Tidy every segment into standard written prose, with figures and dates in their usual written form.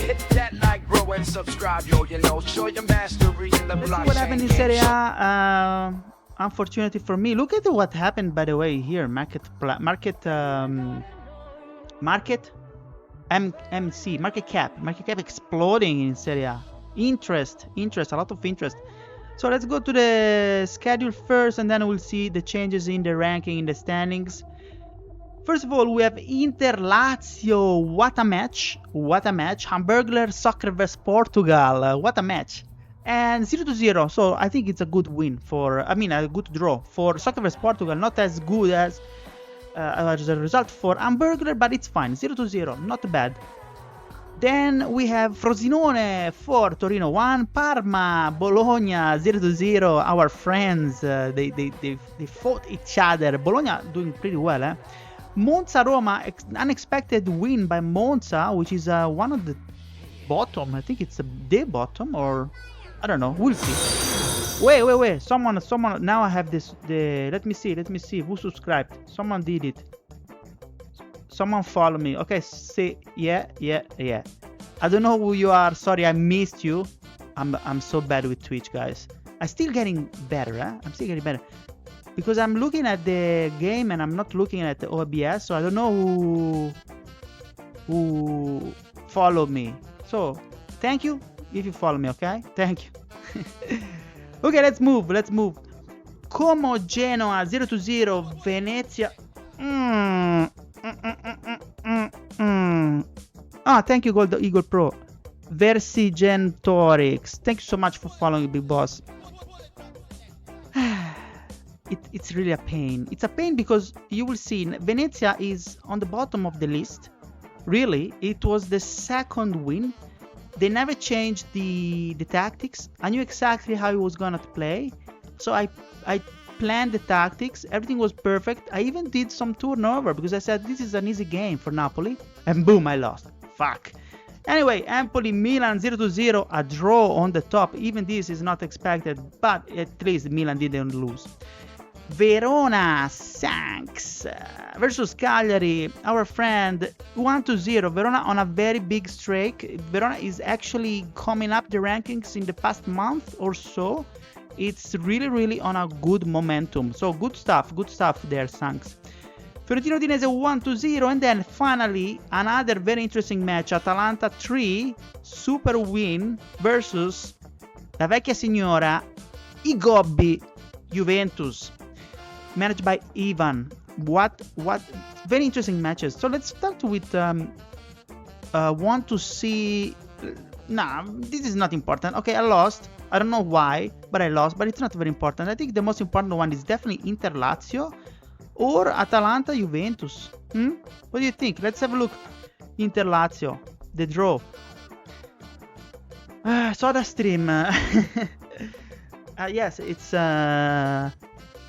Hit that like, bro, and subscribe, yo, you know, show your mastery in the blockchain. Let's see what happened in Serie A. Unfortunately for me, look at what happened, by the way, here. Market cap exploding in Serie A. Interest, a lot of interest. So let's go to the schedule first, and then we'll see the changes in the ranking, in the standings. First of all, we have Inter Lazio. What a match! Hamburglar Soccerverse Portugal. What a match! And 0-0. So I think it's a good win a good draw for Soccerverse Portugal. Not as good as a result for Hamburglar, but it's fine. 0-0, not bad. Then we have Frosinone 4, Torino 1, Parma, Bologna 0-0. Our friends, they fought each other. Bologna doing pretty well, eh? Monza Roma, unexpected win by Monza, which is one of the bottom. I think it's the bottom, or I don't know. We'll see. Wait. Someone. Now I have this. Let me see. Who subscribed? Someone did it. Someone follow me. Okay. See. Yeah. I don't know who you are. Sorry, I missed you. I'm so bad with Twitch, guys. I'm still getting better. I'm still getting better. Because I'm looking at the game and I'm not looking at the OBS, so I don't know who followed me. So, thank you if you follow me, okay? Thank you. Okay, let's move. Como Genoa 0-0, Venezia. Thank you, Gold Eagle Pro. Vercingetorix. Thank you so much for following, Big Boss. It's really a pain. It's a pain because you will see Venezia is on the bottom of the list. Really, it was the second win. They never changed the tactics. I knew exactly how he was gonna play, so I planned the tactics. Everything was perfect. I even did some turnover because I said this is an easy game for Napoli, and boom, I lost. Fuck. Anyway, Empoli Milan 0-0, a draw on the top. Even this is not expected, but at least Milan didn't lose. Verona Sanks versus Cagliari, our friend, 1-0. Verona on a very big streak. Verona is actually coming up the rankings in the past month or so. It's really on a good momentum. So good stuff there, Sanks. Fiorentina Udinese 1-0, and then finally another very interesting match. Atalanta 3, super win versus La Vecchia Signora, I Gobbi Juventus, managed by Ivan. What very interesting matches. So let's start with want to see. Nah, this is not important. Okay, I lost. I don't know why, but I lost. But it's not very important. I think the most important one is definitely Inter Lazio or Atalanta Juventus. What do you think? Let's have a look. Inter Lazio, the draw. Soda Stream. Yes, it's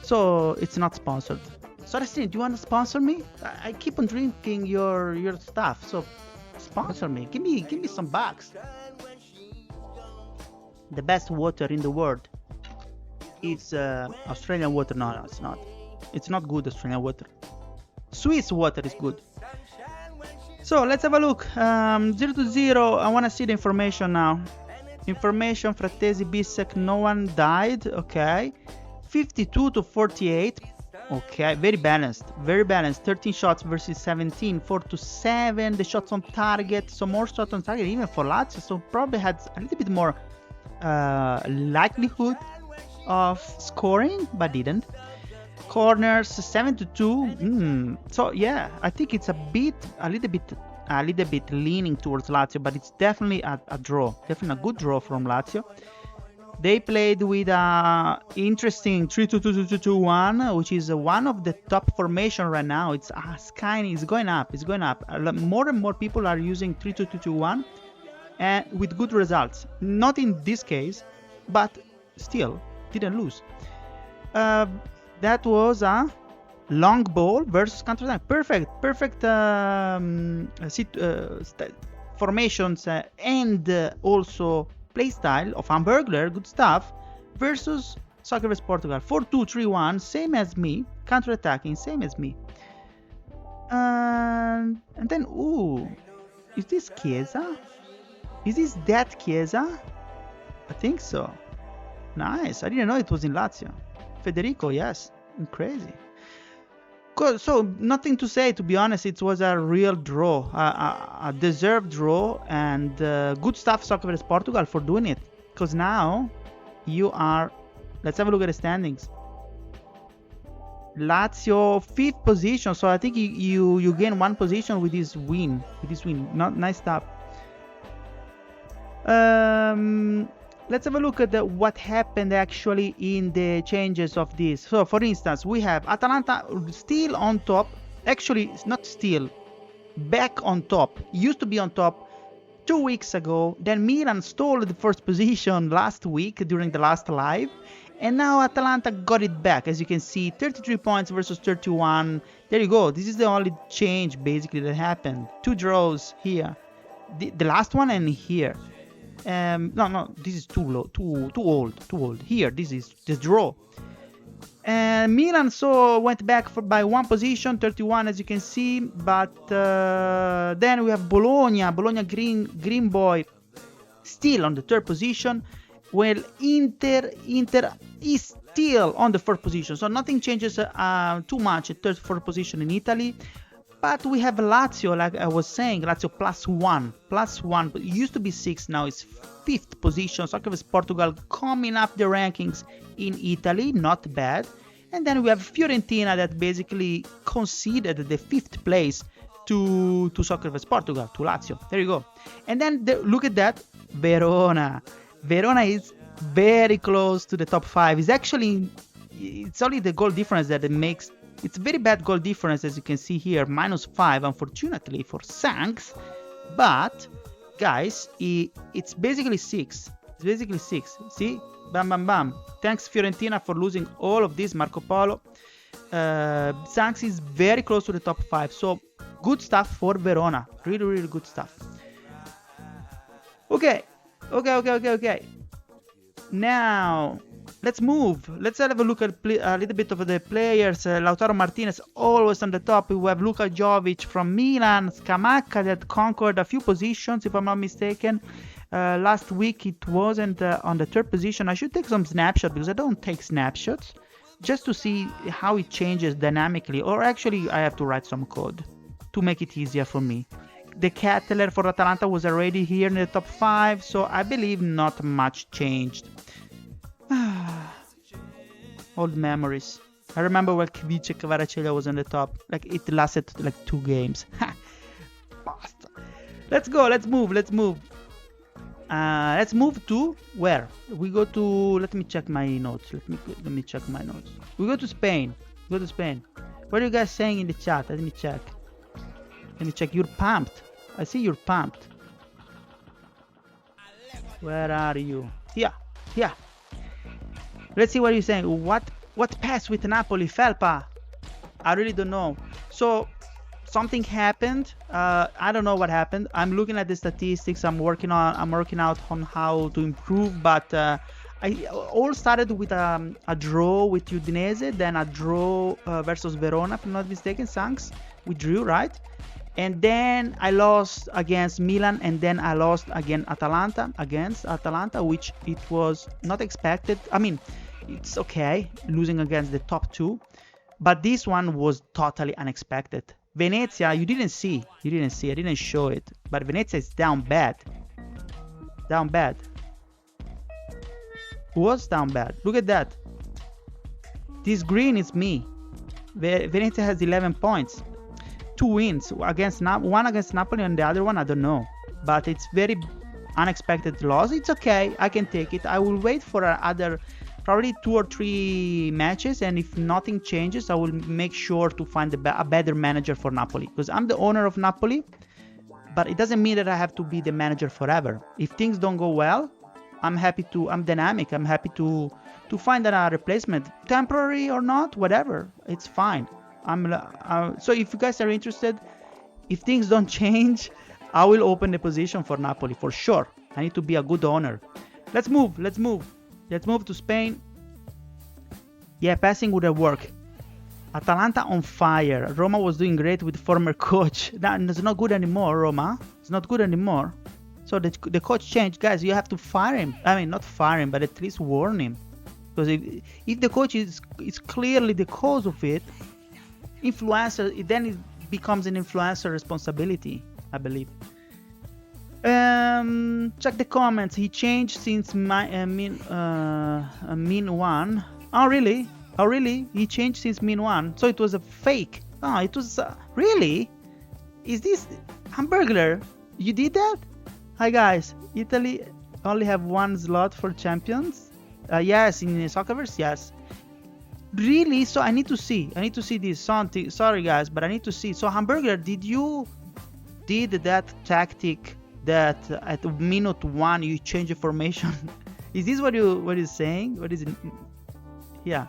so it's not sponsored. Soda Stream, do you want to sponsor me? I keep on drinking your stuff, so sponsor me. Give me some bucks. The best water in the world. It's Australian water. No, it's not. It's not good Australian water. Swiss water is good. So let's have a look. 0-0. I want to see the information now. Information, Frattesi, Bissek, no one died. Okay. 52-48. Okay, very balanced. 13 shots versus 17. 4-7. The shots on target. So more shots on target even for Lazio. So probably had a little bit more likelihood of scoring, but didn't. Corners 7-2. So yeah, I think it's a little bit leaning towards Lazio, but it's definitely a draw. Definitely a good draw from Lazio. They played with a interesting 3-2-2-2-2-1, which is one of the top formation right now. It's going up. More and more people are using 3-2-2-2-1, and with good results. Not in this case, but still didn't lose. That was a long ball versus counter attack. Perfect formations and also play style of Hamburglar, good stuff, versus Soccerverse Portugal. 4-2-3-1, same as me, counter attacking, same as me. And then, is this Chiesa? Is this that Chiesa? I think so. Nice. I didn't know it was in Lazio. Federico, yes. Crazy. Good. So nothing to say, to be honest. It was a real draw, a deserved draw, and good stuff, Soccerverse Portugal, for doing it. Because now you are. Let's have a look at the standings. Lazio 5th position, so I think you gain 1 position with this win. Not nice stuff. Let's have a look at what happened actually in the changes of this. So, for instance, we have Atalanta still on top. Actually, it's not still. Back on top. Used to be on top 2 weeks ago. Then Milan stole the first position last week during the last live. And now Atalanta got it back. As you can see, 33 points versus 31. There you go. This is the only change basically that happened. 2 draws here. The last one and here. No, this is too low, too old. Here, this is the draw. And Milan went back by 1 position, 31 as you can see. But then we have Bologna Green Boy, still on the 3rd position. Well, Inter is still on the 4th position, so nothing changes too much at 3rd, 4th position in Italy. But we have Lazio, like I was saying, Lazio +1. But it used to be 6, now it's 5th position. Soccerverse Portugal coming up the rankings in Italy, not bad. And then we have Fiorentina that basically conceded the 5th place to Soccerverse Portugal, to Lazio. There you go. And then look at that, Verona. Verona is very close to the top 5. It's only the goal difference that it makes. It's very bad goal difference, as you can see here, -5, unfortunately for Sanks. But guys, it's basically 6. It's basically 6. See, bam. Thanks Fiorentina for losing all of this. Marco Polo. Sanks is very close to the top 5. So good stuff for Verona. Really good stuff. Okay. Now, let's move. Let's have a look at a little bit of the players. Lautaro Martinez always on the top. We have Luka Jovic from Milan. Scamacca that conquered a few positions, if I'm not mistaken. Last week it wasn't on the 3rd position. I should take some snapshots because I don't take snapshots. Just to see how it changes dynamically. Or actually, I have to write some code to make it easier for me. The Kettler for Atalanta was already here in the top 5, so I believe not much changed. Old memories. I remember when Kvice Kvaratskhelia was on the top. Like, it lasted like 2 games. Basta. Let's go, let's move. Let's move to where? We go to, let me check my notes. Let me check my notes. We go to Spain. What are you guys saying in the chat? Let me check. You're pumped. I see you're pumped. Where are you? Here. Let's see what you're saying. What passed with Napoli, Felpa? I really don't know. So something happened. I don't know what happened. I'm looking at the statistics. I'm working out on how to improve. But I all started with a draw with Udinese, then a draw versus Verona, if I'm not mistaken. Sanks, we drew, right? And then I lost against Milan, and then I lost against Atalanta, which it was not expected. I mean, it's okay losing against the top 2, but this one was totally unexpected. Venezia, you didn't see. I didn't show it, but Venezia is down bad. Was down bad. Look at that. This green is me. Venezia has 11 points. 2 wins against one against Napoli and the other one I don't know, but it's very unexpected loss. It's okay, I can take it. I will wait for other probably 2 or 3 matches, and if nothing changes I will make sure to find a better manager for Napoli, because I'm the owner of Napoli, but it doesn't mean that I have to be the manager forever. If things don't go well, I'm dynamic. I'm happy to find a replacement, temporary or not, whatever, it's fine. So if you guys are interested, if things don't change, I will open the position for Napoli for sure. I need to be a good owner. Let's move to Spain. Yeah, passing would have worked. Atalanta on fire. Roma was doing great with former coach. It's not good anymore, Roma. It's not good anymore. So the coach changed. Guys, you have to fire him. I mean, not fire him, but at least warn him. Because if the coach is clearly the cause of it, influencer, then it becomes an influencer responsibility, I believe. Check the comments. He changed since min 1. Oh really? Oh really? He changed since min 1. So it was a fake. Oh, it was really? Is this Hamburglar? You did that? Hi guys. Italy only have one slot for champions. Yes, in Soccerverse, yes. Really? So I need to see this. Sorry guys, but I need to see. So Hamburglar, did that tactic that at minute 1 you change the formation? Is this what you're saying? What is it? Yeah.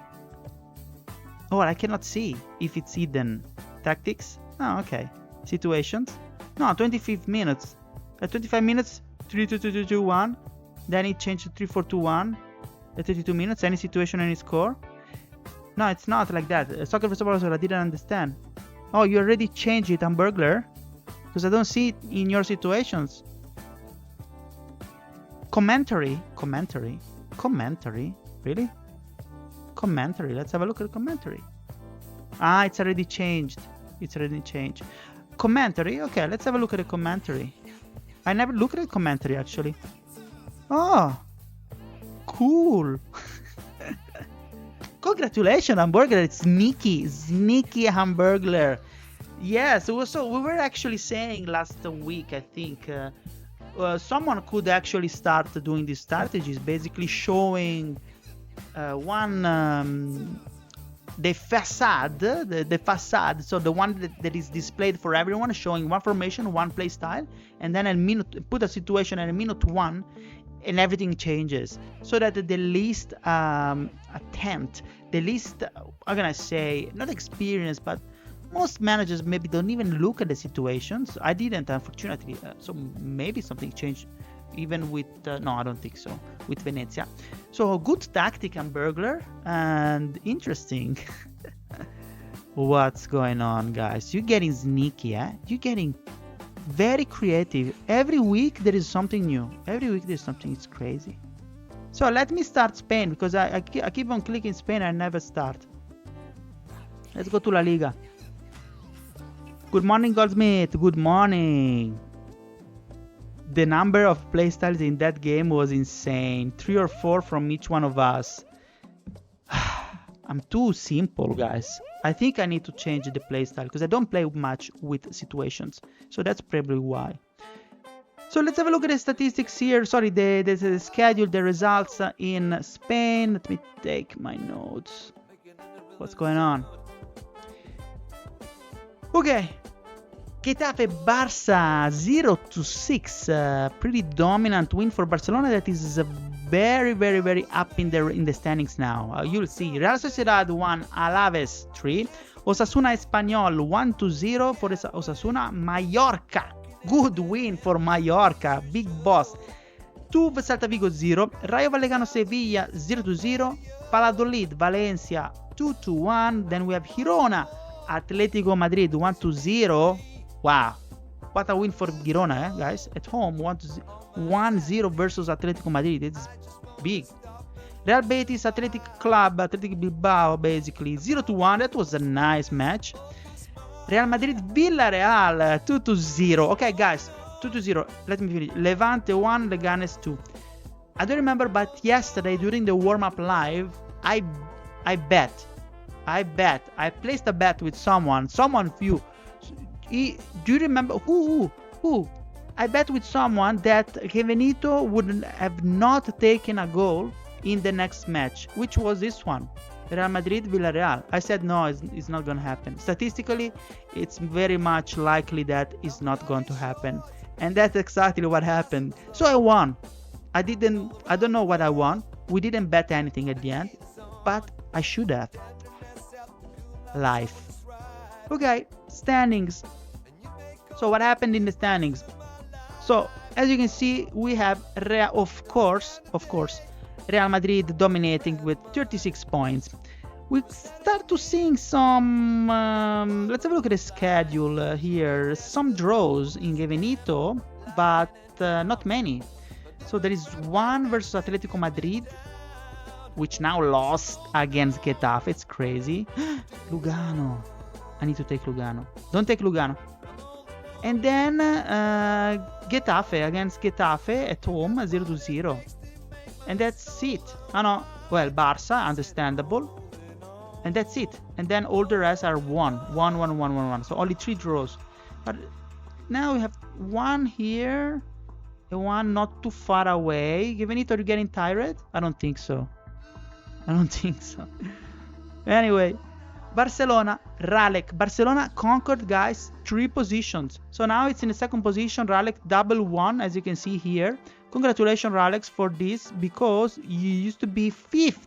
Oh, I cannot see if it's hidden. Tactics? Oh, okay. Situations? No, 25 minutes. At 25 minutes, 3-2-2-2-1. Then it changed to 3-4-2-1. At 32 minutes, any situation, any score. No, it's not like that. Soccerverse, I didn't understand. Oh, you already changed it, Hamburglar? Because I don't see it in your situations. Commentary? Really? Commentary. Let's have a look at the commentary. Ah, it's already changed. Commentary? Okay, let's have a look at the commentary. I never looked at the commentary, actually. Oh, cool. Congratulations, Hamburglar. It's sneaky Hamburglar. Yes, so we were actually saying last week, I think, someone could actually start doing these strategies, basically showing the facade, so the one that is displayed for everyone, showing one formation, one play style, and then put a situation at a minute 1, and everything changes, so that the least attempt, the least, how can I say, not experience, but most managers maybe don't even look at the situations. I didn't, unfortunately, so maybe something changed even with, no, I don't think so, with Venezia. So good tactic, Hamburglar, and interesting. What's going on, guys? You're getting sneaky, eh? You're getting very creative. Every week there is something new. It's crazy. So let me start Spain, because I keep on clicking Spain and I never start. Let's go to La Liga. Good morning, Goldsmith. Good morning. The number of playstyles in that game was insane. 3 or 4 from each one of us. I'm too simple, guys. I think I need to change the playstyle because I don't play much with situations. So that's probably why. So let's have a look at the statistics here. Sorry, the schedule, the results in Spain. Let me take my notes. What's going on? Okay. Getafe Barça 0-6, pretty dominant win for Barcelona. That is very, very, very up in the standings now. You'll see Real Sociedad 1, Alaves 3, Osasuna Espanyol 1-0 for Osasuna. Mallorca, good win for Mallorca, big boss. 2 Celta Vigo 0, Rayo Vallecano Sevilla 0-0, Valladolid Valencia 2-1. Then we have Girona Atletico Madrid 1-0. Wow, what a win for Girona, guys. At home, 1-0 versus Atletico Madrid. It's big. Real Betis Athletic Bilbao, basically 0-1. That was a nice match. Real Madrid Villarreal 2-0. Okay, guys, 2-0. Let me finish. Levante 1, Leganes 2. I don't remember, but yesterday during the warm-up live, I placed a bet with someone few. Do you remember who? I bet with someone that Benito would have not taken a goal in the next match, which was this one, Real Madrid Villarreal. I said no, it's not going to happen. Statistically, it's very much likely that it's not going to happen, and that's exactly what happened. So I won. I don't know what I won. We didn't bet anything at the end, but I should have. Life. Okay, standings. So what happened in the standings? So as you can see, we have of course Real Madrid dominating with 36 points. We start to seeing some let's have a look at the schedule here. Some draws in Benito. but not many. So there is one versus Atletico Madrid, which now lost against Getafe. It's crazy. Lugano. I need to take Lugano. Don't take Lugano. And then Getafe against Getafe at home, 0-0. And that's it. Oh no, well, Barca, understandable. And that's it. And then all the rest are 1-1. So only 3 draws. But now we have one here, and one not too far away. Given it, are you getting tired? I don't think so. Anyway, Barcelona, Ralek. Barcelona conquered, guys, 3 positions. So now it's in the second position. Ralek double won, as you can see here. Congratulations, Ralex, for this, because you used to be 5th.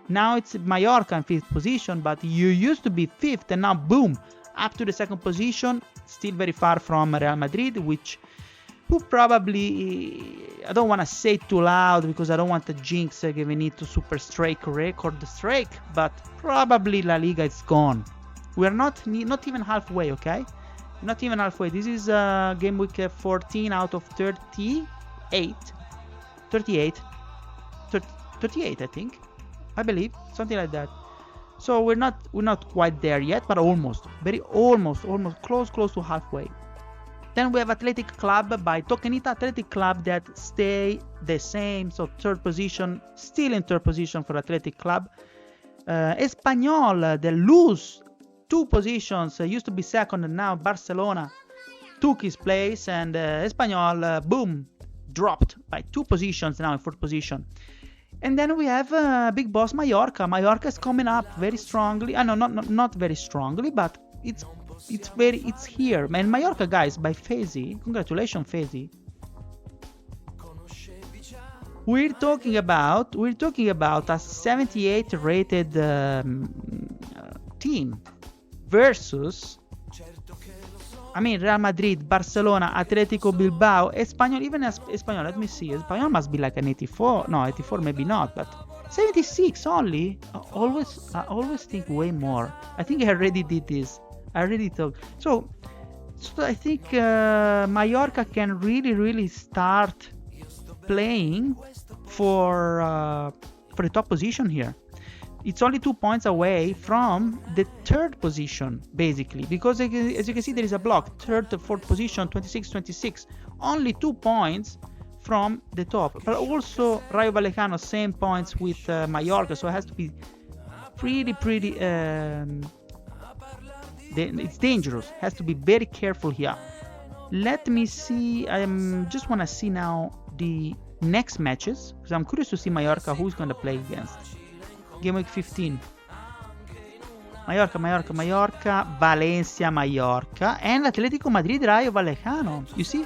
Now it's Mallorca in 5th position, but you used to be 5th, and now boom, up to the second position. Still very far from Real Madrid, who probably, I don't want to say it too loud because I don't want to jinx giving it to super record strike, but probably La Liga is gone. We're not even halfway, okay? Not even halfway. This is game week 14 out of 38, I think. I believe, something like that. So we're not quite there yet, but almost, almost close to halfway. Then we have Athletic Club by Tokenita Athletic Club that stay the same. So third position, still in third position for Athletic Club. Espanyol, they lose 2 positions. Used to be second, and now Barcelona took his place, and Espanyol, boom, dropped by 2 positions, now in fourth position. And then we have big boss Mallorca. Mallorca is coming up very strongly. No, not very strongly, but it's here. And Mallorca, guys, by Fezi. Congratulations, Fezi. We're talking about a 78 rated team versus, I mean, Real Madrid, Barcelona, Atletico Bilbao, Espanyol, even Espanyol, let me see. Espanyol must be like an 84. No, 84 maybe not, but 76 only. I always think way more. I think I already did this. I already thought. So I think Mallorca can really start playing for the top position here. It's only 2 points away from the third position, basically, because as you can see, there is a block, third to fourth position, 26. Only 2 points from the top, but also Rayo Vallecano, same points with Mallorca, so it has to be pretty. It's dangerous. Has to be very careful here. Let me see. I just want to see now the next matches, because I'm curious to see Mallorca, who's going to play against. Game week 15. Mallorca, Valencia, Mallorca, and Atletico Madrid, Rayo Vallecano. You see,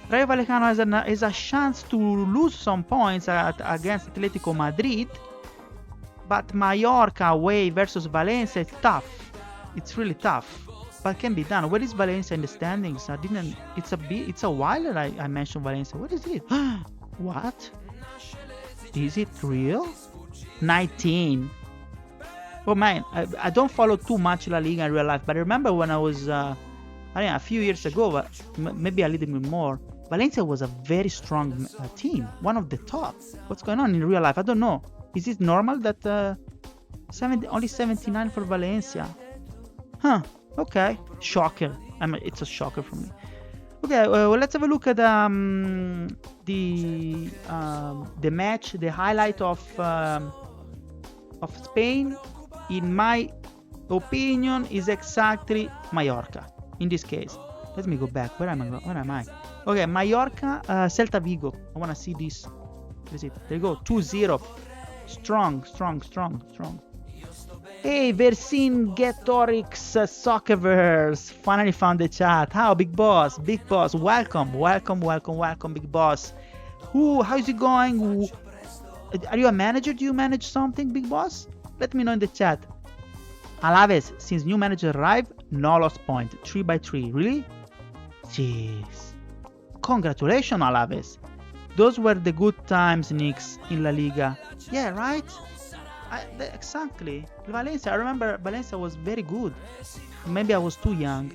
Rayo Vallecano has a chance to lose some points against Atletico Madrid, but Mallorca away versus Valencia is tough. It's really tough, but can be done. Where is Valencia in the standings? It's a while that I mentioned Valencia. What is it? What? Is it real? 19. Oh man, I don't follow too much La Liga in real life, but I remember when I was, a few years ago, but maybe a little bit more, Valencia was a very strong team, one of the top. What's going on in real life? I don't know. Is it normal that only 79 for Valencia? Huh, okay. Shocker. It's a shocker for me. Okay, well, let's have a look at the match, the highlight of Spain. In my opinion, is exactly Mallorca. In this case, let me go back. Where am I? Okay, Mallorca, Celta Vigo. I want to see this. What is it? There you go. 2-0. Strong. Hey, Vercingetorix Soccerverse. Finally found the chat. How, Big Boss? Welcome, Big Boss. How is it going? Are you a manager? Do you manage something, Big Boss? Let me know in the chat. Alaves, since new manager arrived, no lost point. 3-3. Really? Jeez. Congratulations, Alaves. Those were the good times, Nickx, in La Liga. Yeah, right? Exactly. Valencia, I remember Valencia was very good. Maybe I was too young.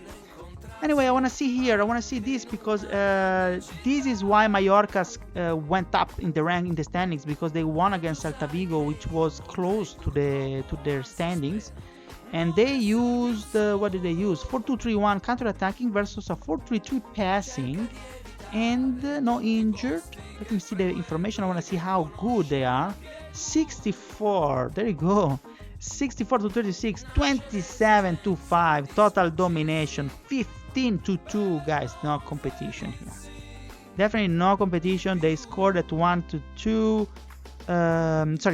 Anyway, I want to see here. I want to see this because this is why Mallorca went up in the rank in the standings, because they won against Celta Vigo, which was close to their standings, and they used what did they use? 4-2-3-1 counter-attacking versus a 4-3-3 passing, and no injured. Let me see the information. I want to see how good they are. 64. There you go. 64-36, 27-5, total domination, 15-2, guys. No competition here. Definitely no competition. They scored at 1-2.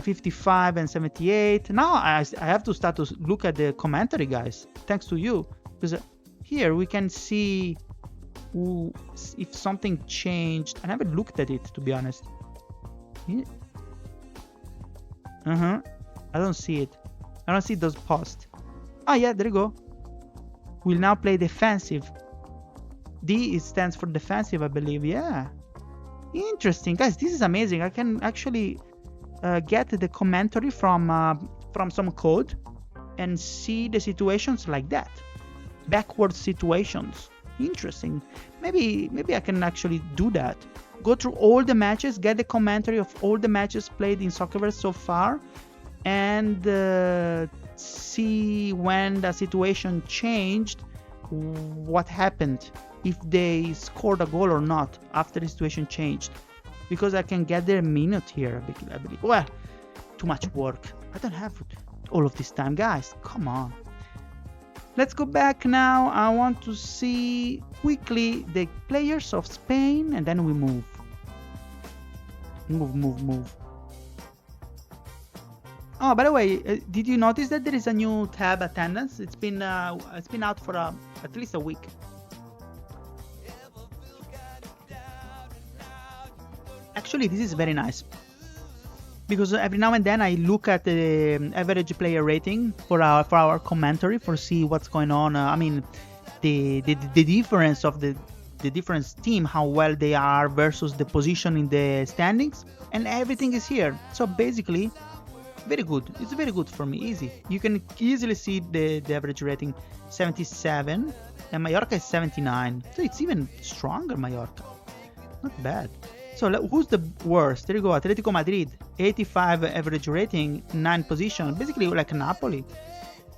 55 and 78. Now I have to start to look at the commentary, guys. Thanks to you, because here we can see if something changed. I haven't looked at it, to be honest. I don't see it. I don't see those posts. Oh yeah, there you go. We'll now play defensive. D stands for defensive, I believe. Yeah. Interesting, guys. This is amazing. I can actually get the commentary from some code and see the situations like that. Backward situations. Interesting. Maybe I can actually do that. Go through all the matches, get the commentary of all the matches played in Soccerverse so far, and see when the situation changed, what happened, if they scored a goal or not after the situation changed, because I can get their minute here, I believe. Well, too much work. I don't have all of this time, guys. Come on. Let's go back now. I want to see quickly the players of Spain, and then we move. Move. Oh, by the way, did you notice that there is a new tab, attendance? It's been out for at least a week. Actually, this is very nice, because every now and then I look at the average player rating for our commentary for see what's going on. I mean, the difference of the different team, how well they are versus the position in the standings, and everything is here. So basically, very good. It's very good for me. Easy. You can easily see the average rating, 77, and Mallorca is 79. So it's even stronger, Mallorca. Not bad. So who's the worst? There you go. Atletico Madrid, 85 average rating, 9 position. Basically like Napoli.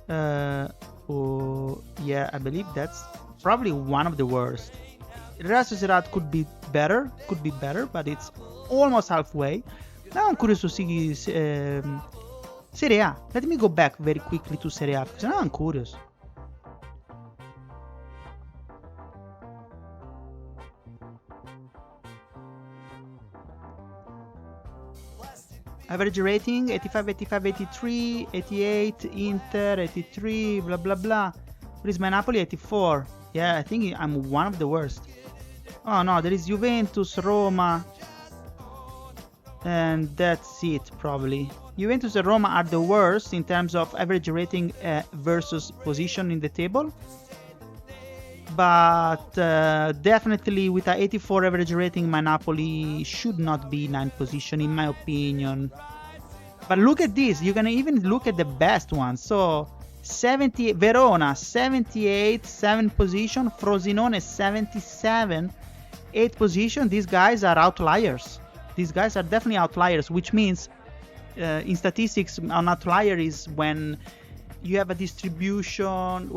Yeah, I believe that's probably one of the worst. Real Sociedad could be better, but it's almost halfway. Now I'm curious to see Serie A. Let me go back very quickly to Serie A, because now I'm curious. Average rating 85, 85, 83, 88, Inter 83, blah blah blah. Where is my Napoli? 84. Yeah, I think I'm one of the worst. Oh no, there is Juventus, Roma, and that's it probably. Juventus and Roma are the worst in terms of average rating versus position in the table. But definitely with an 84 average rating, my Napoli should not be 9th position in my opinion. But look at this, you can even look at the best ones. So 70, Verona 78, 7th position, Frosinone 77, 8th position. These guys are outliers. These guys are definitely outliers, which means in statistics, an outlier is when you have a distribution,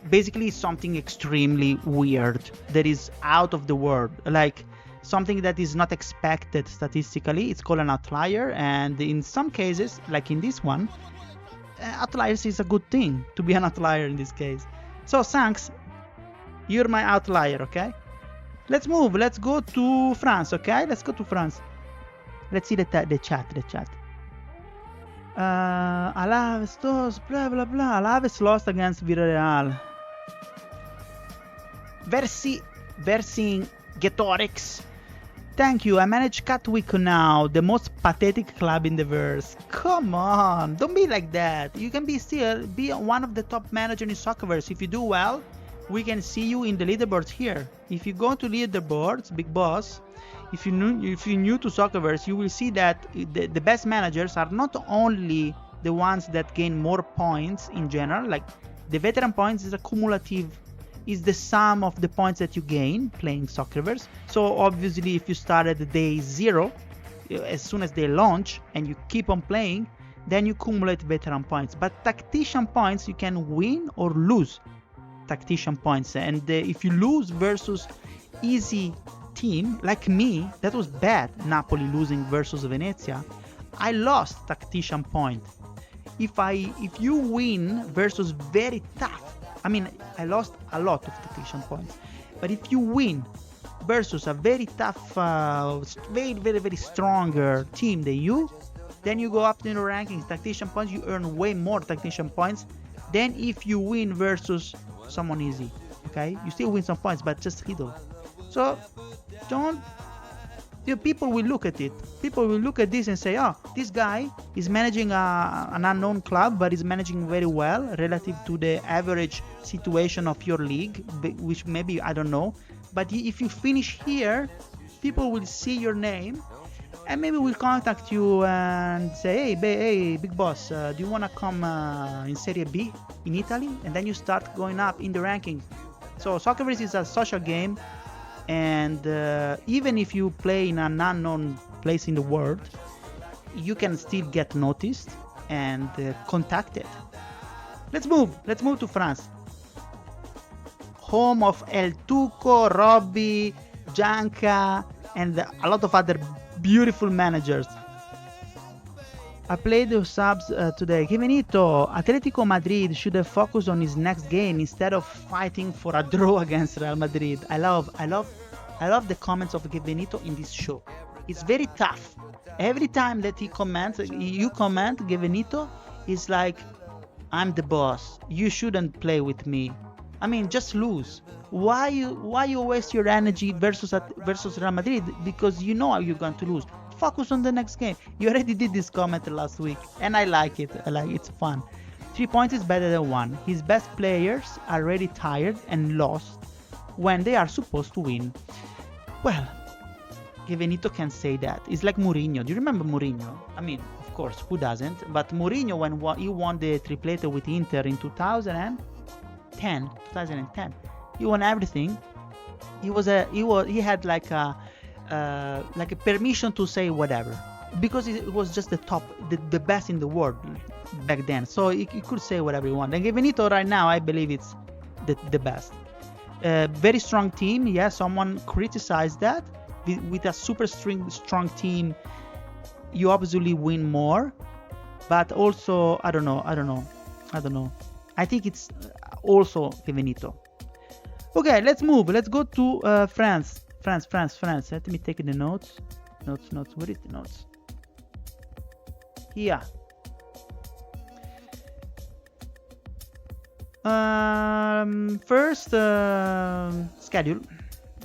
basically something extremely weird that is out of the world, like something that is not expected statistically. It's called an outlier, and in some cases, like in this one, outliers is a good thing to be an outlier in this case. So thanks, you're my outlier. Okay, let's move. Let's go to France. Okay, let's go to France. Let's see the chat. Alaves lost, blah blah blah. Alaves lost against Villarreal. Vercingetorix. Thank you. I manage Catwick now, the most pathetic club in the verse. Come on, don't be like that. You can be one of the top managers in Soccerverse. If you do well, we can see you in the leaderboards here. If you go to leaderboards, Big Boss, if you're new to Soccerverse, you will see that the best managers are not only the ones that gain more points in general. Like the veteran points is a cumulative is the sum of the points that you gain playing Soccerverse. So obviously if you start at day 0, as soon as they launch and you keep on playing, then you accumulate veteran points. But tactician points, you can win or lose tactician points. And if you lose versus easy team like me, that was bad, Napoli losing versus Venezia, I lost tactician point. If you win versus very tough, I mean, I lost a lot of tactician points, but if you win versus a very tough, very stronger team than you, then you go up in the rankings. Tactician points, you earn way more tactician points than if you win versus someone easy. Okay, you still win some points, but just little. So people will look at it. People will look at this and say, oh, this guy is managing an unknown club, but is managing very well relative to the average situation of your league, which maybe, I don't know. But if you finish here, people will see your name and maybe will contact you and say, hey, big boss, do you want to come in Serie B in Italy? And then you start going up in the ranking. So Soccerverse is a social game, and even if you play in an unknown place in the world, you can still get noticed and contacted. Let's move to France, home of El Tuco, Robby, Janka, and a lot of other beautiful managers. I played the subs today. Benito, Atletico Madrid should have focused on his next game instead of fighting for a draw against Real Madrid. I love the comments of Benito in this show. It's very tough. Every time that you comment, Benito is like, I'm the boss. You shouldn't play with me. I mean, just lose. Why you waste your energy versus Real Madrid? Because you know you're going to lose. Focus on the next game. You already did this comment last week, and I like it. It's fun. 3 points is better than 1. His best players are already tired and lost when they are supposed to win. Well, Benito can say that. It's like Mourinho. Do you remember Mourinho? I mean, of course, who doesn't? But Mourinho, when he won the triplete with Inter in 2010, he won everything. He had like a permission to say whatever, because it was just the top, the best in the world back then. So he could say whatever he wanted. And Benito right now, I believe it's the best. Very strong team. Yeah, someone criticized that. With a super strong team, you obviously win more. But also, I don't know. I think it's also Benito. Okay, let's move. Let's go to France. France. Let me take the notes. Notes. Where is the notes? Here. First, schedule.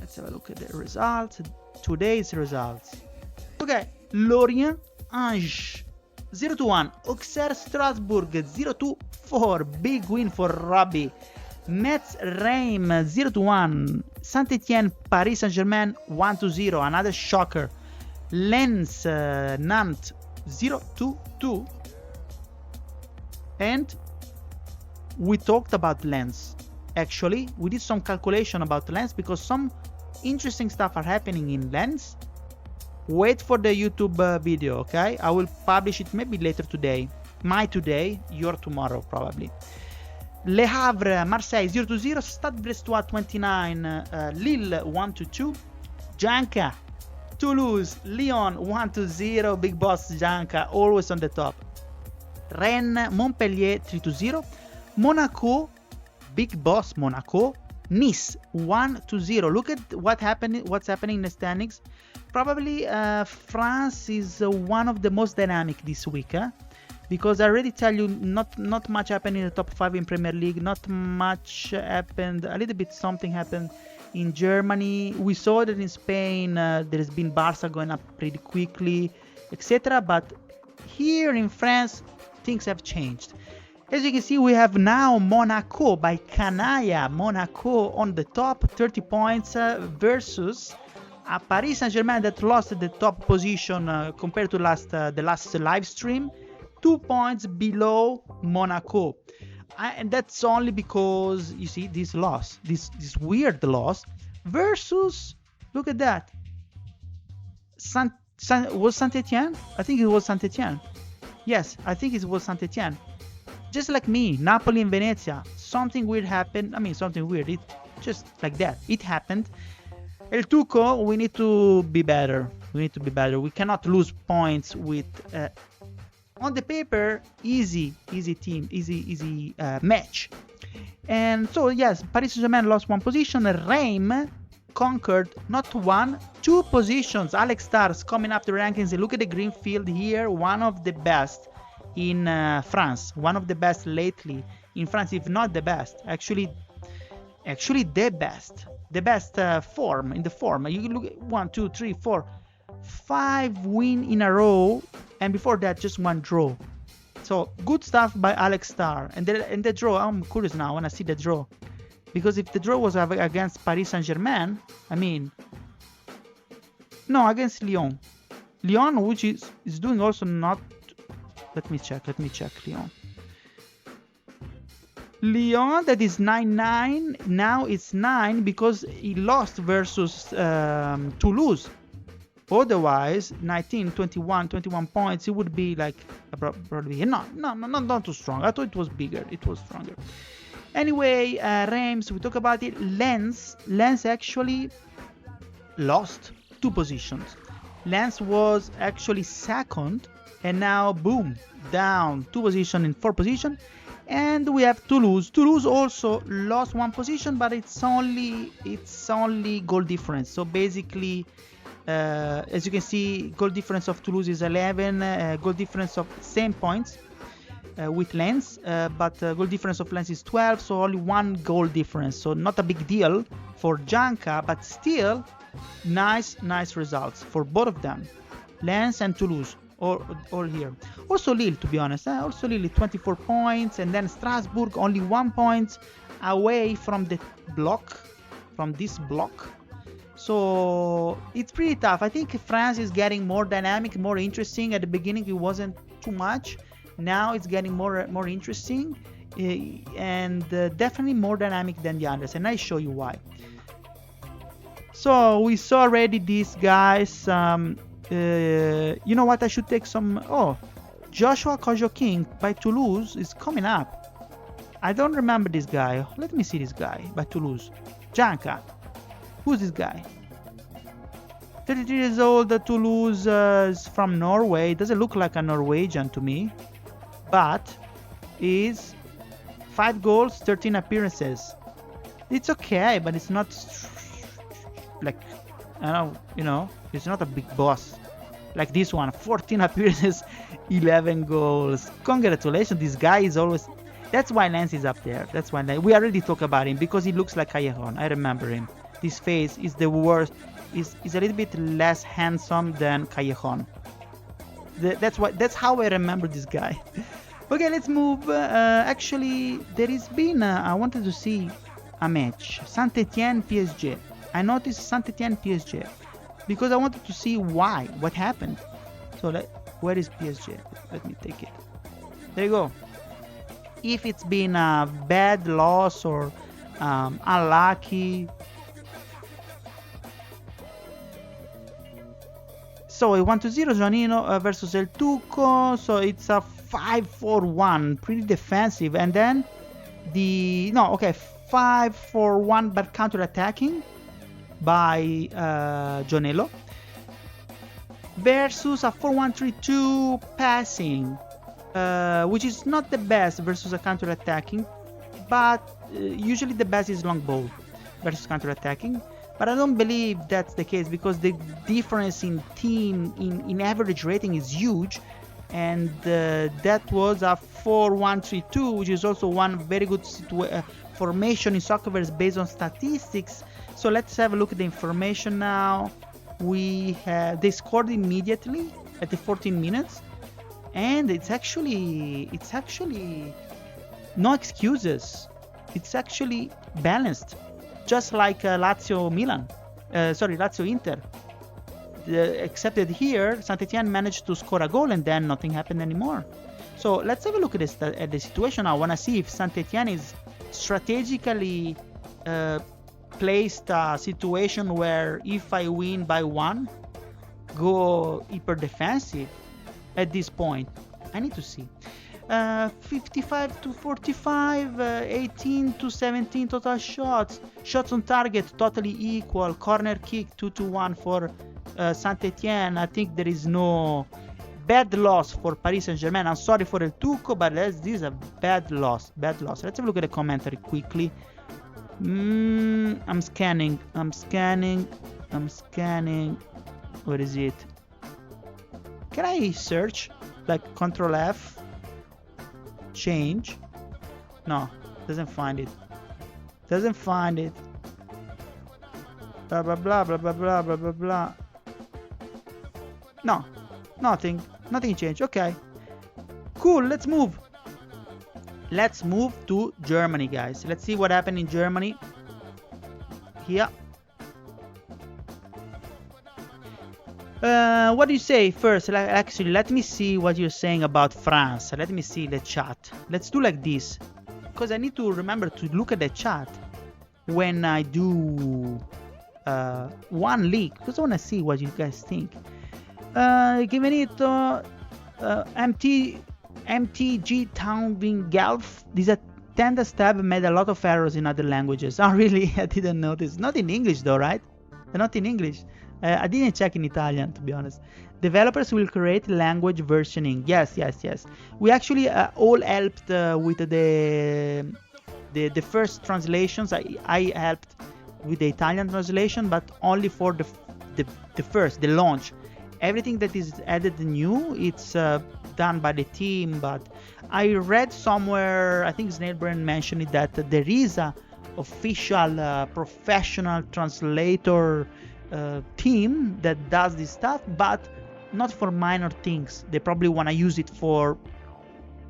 Let's have a look at the results. Today's results. Okay, Lorient, Angers, 0-1. Auxerre, Strasbourg, 0-4. Big win for Robby. Metz, Reims, 0-1. Saint-Etienne, Paris Saint-Germain, 1-0. Another shocker. Lens, Nantes, 0-2. And we talked about Lens. Actually, we did some calculation about Lens because some interesting stuff are happening in Lens. Wait for the YouTube video, okay? I will publish it maybe later today. My today, your tomorrow probably. Le Havre, Marseille 0-0, Stade Brestois 29, Lille 1-2, Janka, Toulouse, Lyon 1-0, big boss Janka, always on the top. Rennes, Montpellier 3-0, Monaco, big boss Monaco, Nice 1-0. Look at what's happening in the standings. Probably France is one of the most dynamic this week, because I already tell you not much happened in the top 5 in Premier League. Not much happened. A little bit something happened in Germany. We saw that in Spain there has been Barca going up pretty quickly, etc. But here in France things have changed. As you can see, we have now Monaco by Canaya. Monaco on the top, 30 points versus Paris Saint-Germain that lost the top position compared to the last live stream. 2 points below Monaco. And that's only because you see this loss, this weird loss versus, look at that, was Saint-Etienne? I think it was Saint-Etienne. Yes, I think it was Saint-Etienne. Just like me, Napoli and Venezia, something weird happened. I mean, something weird. It just like that. It happened. El Tuco, we need to be better. We cannot lose points with, on the paper, easy team, easy match. And so, yes, Paris Saint-Germain lost one position. Reims conquered not one, two positions. Alex Stars coming up the rankings. Look at the green field here, one of the best in France, one of the best lately in France, if not the best. Actually the best form in the form. You look at 1, 2, 3, 4, 5 win in a row, and before that just one draw. So good stuff by Alex Star. And the draw, I'm curious now when I see the draw, because if the draw was against Paris Saint-Germain, I mean, no, against Lyon, which is doing also not. Let me check Lyon, that is 9-9. Now it's 9 because he lost versus Toulouse. Otherwise, 19, 21 points, it would be like probably not too strong. I thought it was bigger. It was stronger. Anyway, Reims, we talk about it. Lens actually lost 2 positions. Lens was actually second, and now boom, down 2 positions in 4 positions. And we have Toulouse. Toulouse also lost 1 position, but it's only goal difference. So basically, as you can see, goal difference of Toulouse is 11. Goal difference of same points with Lens, but goal difference of Lens is 12. So only 1 goal difference. So not a big deal for Janka, but still nice results for both of them, Lens and Toulouse. All here. Also Lille, to be honest. Also Lille, 24 points, and then Strasbourg only 1 point away from the block, from this block. So it's pretty tough. I think France is getting more dynamic, more interesting. At the beginning, it wasn't too much. Now it's getting more interesting, and definitely more dynamic than the others. And I show you why. So we saw already these guys. You know what? I should take some. Oh, Joshua Kojo-King by Toulouse is coming up. I don't remember this guy. Let me see this guy by Toulouse. Janka. Who's this guy? 33 years old. Toulouse is from Norway. Doesn't look like a Norwegian to me, but is 5 goals, 13 appearances. It's okay, but it's not like, it's not a big boss like this one. 14 appearances, 11 goals. Congratulations, this guy is always. That's why Lens is up there. That's why we already talked about him, because he looks like Callejon. I remember him. This face is the worst. Is a little bit less handsome than Callejon. That's how I remember this guy. Okay, let's move. Actually, there has been. I wanted to see a match. Saint-Etienne PSG. I noticed Saint-Etienne PSG because I wanted to see what happened. So where is PSG? Let me take it. There you go. If it's been a bad loss or unlucky. So a 1-0 Giannino versus El Tuco. So it's a 5-4-1, pretty defensive, and then 5-4-1 but counter-attacking by Jonello versus a 4-1-3-2 passing, which is not the best versus a counter-attacking, but usually the best is long ball versus counter-attacking. But I don't believe that's the case, because the difference in team in average rating is huge, and that was a 4-1-3-2, which is also one very good formation in Soccerverse based on statistics. So let's have a look at the information now. They scored immediately at the 14 minutes, and it's actually no excuses. It's actually balanced, just like Lazio Inter. Except that here Saint-Etienne managed to score a goal and then nothing happened anymore. So let's have a look at the situation. I want to see if Saint-Étienne is strategically placed a situation where if I win by 1, go hyper defensive at this point. I need to see. 55 to 45, 18 to 17 total shots. Shots on target totally equal. Corner kick 2-1 for Saint-Étienne. I think there is no bad loss for Paris Saint-Germain. I'm sorry for El Tuco, but this is a bad loss. Bad loss. Let's have a look at the commentary quickly. I'm scanning. What is it? Can I search? Like Control F? Change? No, doesn't find it. Blah blah blah blah blah blah blah blah blah. No, nothing changed. Okay, cool. Let's move to Germany, guys. Let's see what happened in Germany. Here. What do you say first? Actually, let me see what you're saying about France. Let me see the chat. Let's do like this, because I need to remember to look at the chat when I do one league, because I want to see what you guys think. Giving it MTG Townwing Golf. This attendance tab made a lot of errors in other languages. Oh, really? I didn't notice. Not in English, though, right? Not in English. I didn't check in Italian, to be honest. Developers will create language versioning. Yes. We actually all helped with the first translations. I helped with the Italian translation, but only for the launch. Everything that is added new, it's done by the team. But I read somewhere, I think Snailbrain mentioned it, that there is a official professional translator team that does this stuff, but not for minor things. They probably want to use it for,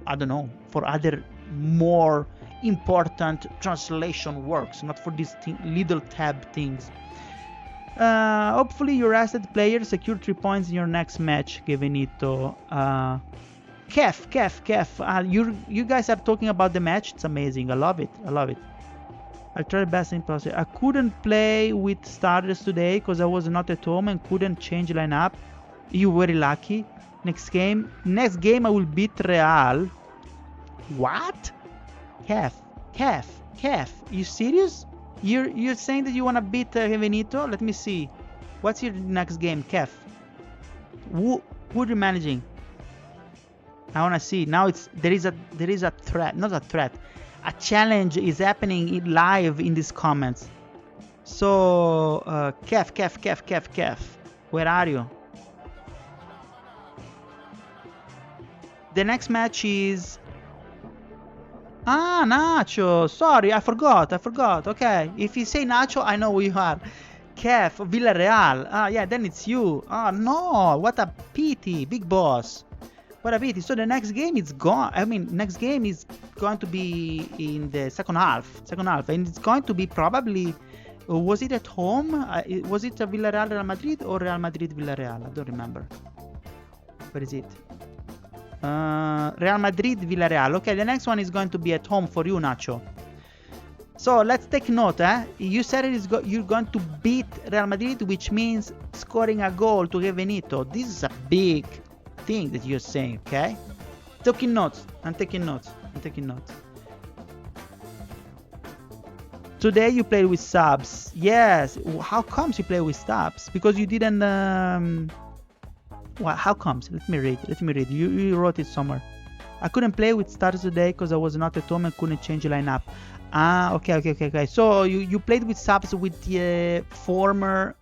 I don't know, for other more important translation works, not for these little tab things. Hopefully your asset player secure 3 points in your next match, Gevenito. Kef. You guys are talking about the match. It's amazing. I love it. I tried best in possible. I couldn't play with starters today because I was not at home and couldn't change lineup. You very lucky. Next game I will beat Real. What? Kef. You serious? You're saying that you wanna beat Gevenito? Let me see. What's your next game, Kef? Who are you managing? I wanna see. Now there is a threat, not a threat. A challenge is happening live in these comments. So, Kef, where are you? The next match is... Nacho. Sorry, I forgot. Okay, if you say Nacho, I know who you are. Kef, Villarreal. Yeah, then it's you. Oh, no. What a pity, big boss. What a pity. So the next game is gone. Next game is going to be in the second half. And it's going to be probably... was it at home? Was it Villarreal Real Madrid or Real Madrid Villarreal? I don't remember. Where is it? Real Madrid Villarreal. Okay, the next one is going to be at home for you, Nacho. So let's take note. You said you're going to beat Real Madrid, which means scoring a goal to Gevenito. This is a big thing that you're saying, okay? I'm taking notes. Today you played with subs. Yes. How comes you play with subs? Because you didn't... how comes? Let me read. You wrote it somewhere. I couldn't play with starters today because I was not at home and couldn't change the lineup. Okay. So you played with subs with the former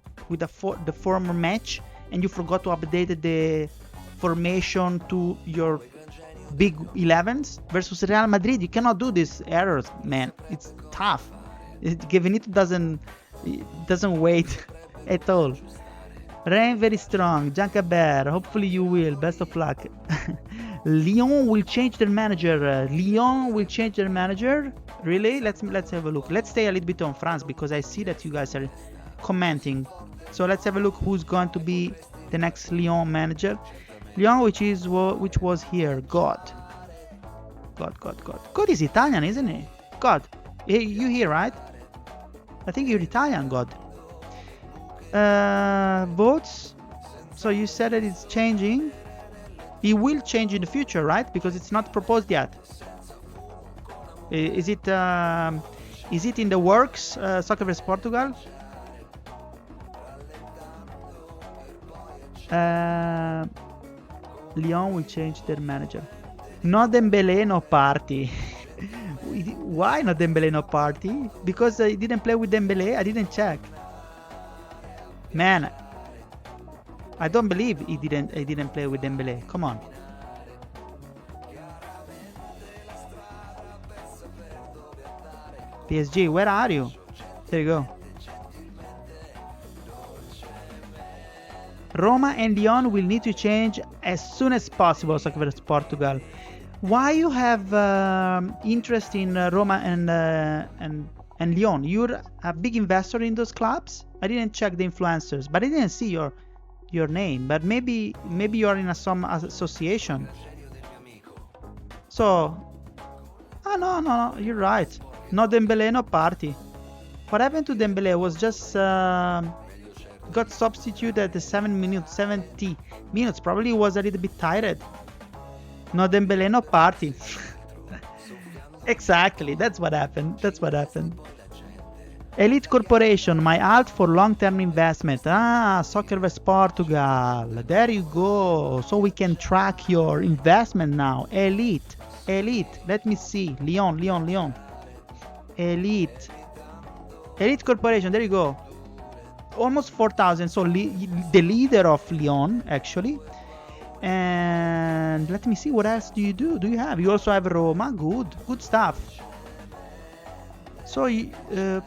match, and you forgot to update the formation to your big 11s versus Real Madrid. You cannot do these errors, man. It's tough. Gevenito doesn't wait at all. Rain very strong. Jankaber, hopefully you will. Best of luck. Lyon will change their manager. Really? Let's have a look. Let's stay a little bit on France because I see that you guys are commenting. So let's have a look who's going to be the next Lyon manager. Lyon, which was here. God. God is Italian, isn't he? God. You here, right? I think you're Italian, God. Votes. So you said that it's changing. It will change in the future, right? Because it's not proposed yet. Is it in the works, Soccerverse Portugal? Lyon will change their manager. No Dembele, no party. Why not Dembele, no party? Because I didn't play with Dembele. I didn't check. Man, I don't believe he didn't play with Dembele. Come on. PSG, where are you? There you go. Roma and Lyon will need to change as soon as possible, Soccerverse Portugal. Why you have interest in Roma and Lyon? You're a big investor in those clubs? I didn't check the influencers, but I didn't see your name. But maybe you are in some association. So, no, you're right. No Dembele, no party. What happened to Dembele was just got substituted at the 70 minutes. Probably was a little bit tired. No Dembele, no party. Exactly, that's what happened. Elite Corporation, my alt for long-term investment. Soccerverse Portugal. There you go. So we can track your investment now. Elite. Let me see. Lyon. Elite Corporation. There you go. Almost 4,000. So the leader of Lyon, actually. And let me see, what else do you do? You also have Roma. Good stuff. So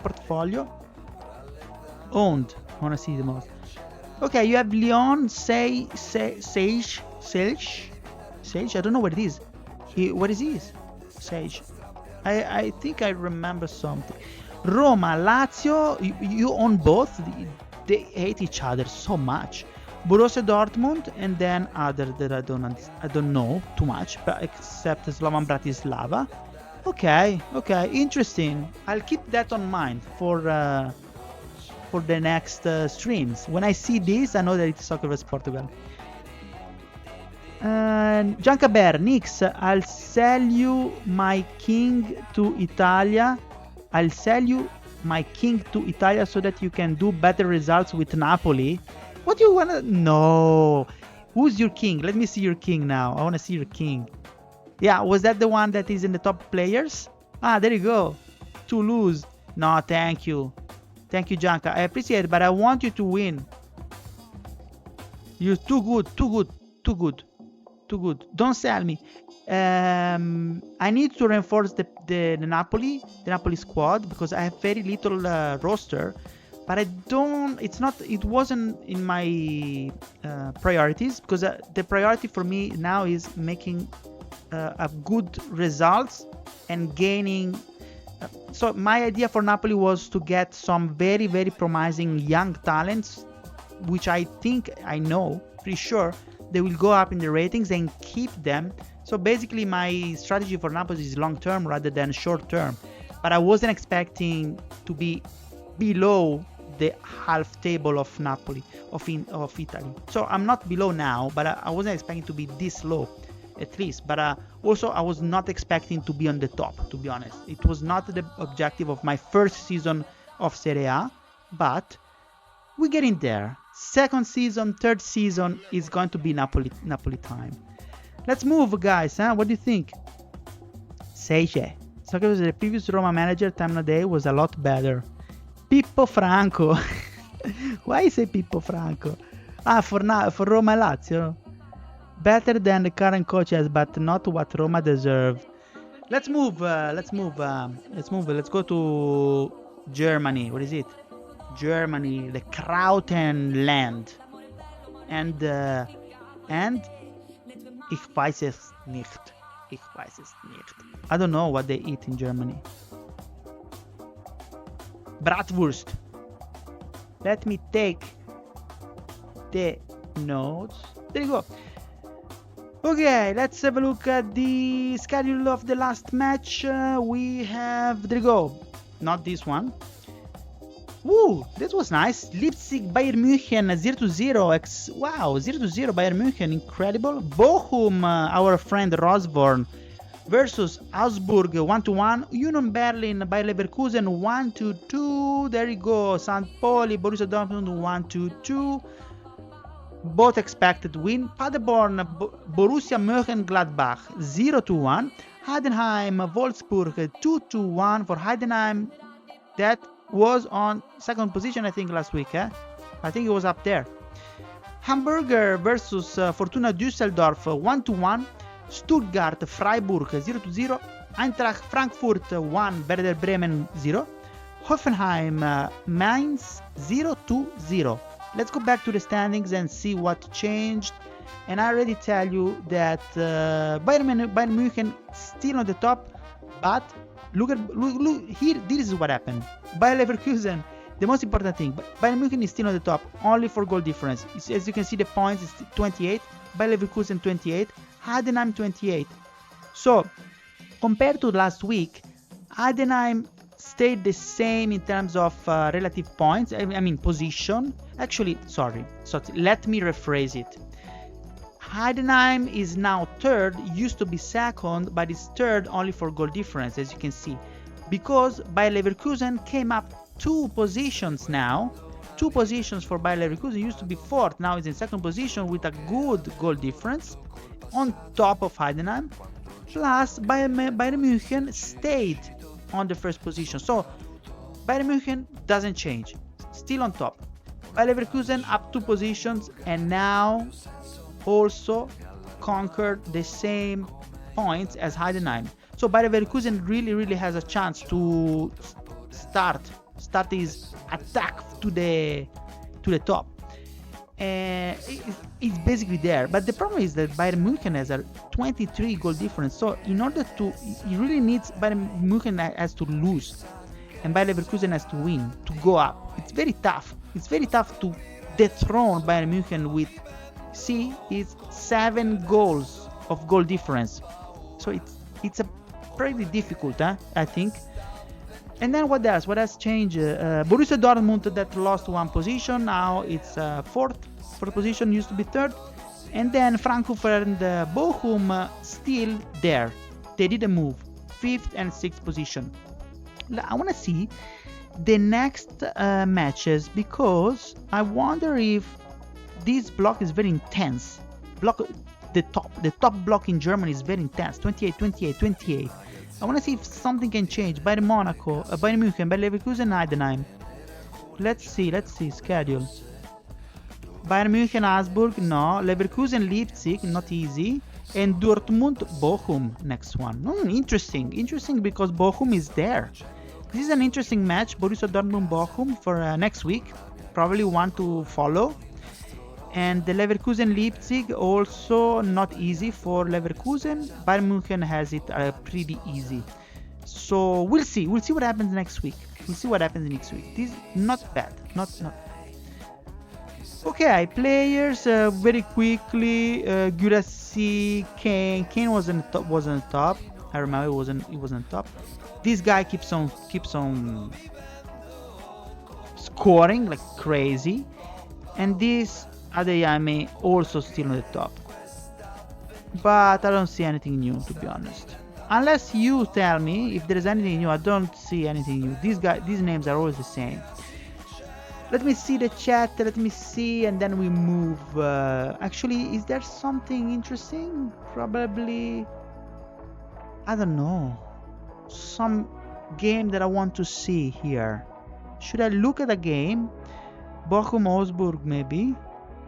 portfolio owned. I want to see the most. Okay, you have Lyon, Sage. I don't know what it is. What is this? Sage. I think I remember something. Roma, Lazio. You own both. They hate each other so much. Borussia Dortmund, and then other that I don't know too much, but except Slovan Bratislava. Okay, interesting. I'll keep that on mind for the next streams. When I see this, I know that it's Soccerverse Portugal. Giancaber, Nickx, I'll sell you my king to Italia. So that you can do better results with Napoli. What do you wanna? No. Who's your king? Let me see your king now. I wanna see your king. Yeah, was that the one that is in the top players? There you go. Toulouse. No, thank you. Thank you, Gianca. I appreciate it, but I want you to win. You're too good. Don't sell me. I need to reinforce the Napoli squad because I have very little roster. But it wasn't in my priorities, because the priority for me now is making a good results and gaining. So my idea for Napoli was to get some very, very promising young talents, which I think pretty sure they will go up in the ratings and keep them. So basically my strategy for Napoli is long term rather than short term. But I wasn't expecting to be below the half table of Napoli, of Italy. So I'm not below now, but I wasn't expecting to be this low, at least. But also I was not expecting to be on the top, to be honest. It was not the objective of my first season of Serie A, but we're getting there. Second season, third season is going to be Napoli time. Let's move, guys. What do you think? Seiche. Soccerverse, the previous Roma manager, Time Day, was a lot better. Pippo Franco. Why you say Pippo Franco? For Roma Lazio. Better than the current coaches, but not what Roma deserved. Let's move. Let's go to Germany. What is it? Germany, the Krautenland. And ich weiß es nicht. I don't know what they eat in Germany. Bratwurst. Let me take the notes. There you go. Okay, let's have a look at the schedule of the last match. We have, there you go, not this one. Woo, that was nice. Leipzig, Bayern München 0-0. Wow, 0-0 Bayern München, incredible. Bochum, our friend Rosborn, versus Augsburg 1-1. Union Berlin, Bayer Leverkusen 1-2. There you go. St. Pauli, Borussia Dortmund 1-2. Both expected win. Paderborn, Borussia Mönchengladbach 0-1. Heidenheim, Wolfsburg 2-1 for Heidenheim. That was on second position, I think, last week. I think it was up there. Hamburger versus Fortuna Düsseldorf 1-1. Stuttgart, Freiburg 0-0. Eintracht Frankfurt 1, Werder Bremen 0. Hoffenheim, Mainz 0-0. Let's go back to the standings and see what changed. And I already tell you that Bayern München still on the top, but look here. This is what happened. Bayer Leverkusen, the most important thing. Bayern München is still on the top, only for goal difference. As you can see, the points is 28. Bayer Leverkusen 28. Heidenheim 28. So compared to last week, Heidenheim stayed the same in terms of relative points. I mean position. Actually, sorry. So let me rephrase it. Heidenheim is now third, used to be second, but is third only for goal difference, as you can see. Because Bayer Leverkusen came up 2 positions now. 2 positions for Bayer Leverkusen, used to be fourth, now is in second position with a good goal difference on top of Heidenheim. Plus, Bayern München stayed on the first position. So, Bayern München doesn't change, still on top. Bayer Leverkusen up 2 positions and now also conquered the same points as Heidenheim. So Bayer Leverkusen really has a chance to start his attack to the top. It's basically there, but the problem is that Bayern München has a 23 goal difference. So in order to, he really needs, Bayern München has to lose and Bayer Leverkusen has to win to go up. It's very tough. It's very tough to dethrone Bayern München with, see, it's 7 goals of goal difference. So it's a pretty difficult, I think. And then what else? What has changed? Borussia Dortmund that lost 1 position, now it's fourth position, used to be third. And then Frankfurt and Bochum still there. They didn't move. 5th and 6th position. I want to see the next matches because I wonder if this block is very intense. The top block in Germany is very intense. 28, 28, 28. I want to see if something can change. Bayern Monaco, Bayern München, Bayer Leverkusen, Heidenheim. Let's see schedule. Bayern München, Augsburg, no. Leverkusen, Leipzig, not easy. And Dortmund, Bochum, next one. Interesting because Bochum is there. This is an interesting match, Borussia Dortmund-Bochum for next week. Probably one to follow. And the Leverkusen Leipzig also not easy for Leverkusen. Bayern München has it pretty easy. So we'll see what happens next week. This is not bad. Not okay. Players very quickly. Guirassy, Kane wasn't top. I remember he wasn't top. This guy keeps on scoring like crazy, and this Adeyemi also still on the top. But I don't see anything new, to be honest. Unless you tell me if there is anything new, I don't see anything new. These names are always the same. Let me see the chat. Let me see, and then we move. Actually, is there something interesting? Probably. I don't know. Some game that I want to see here. Should I look at a game? Bochum-Augsburg maybe,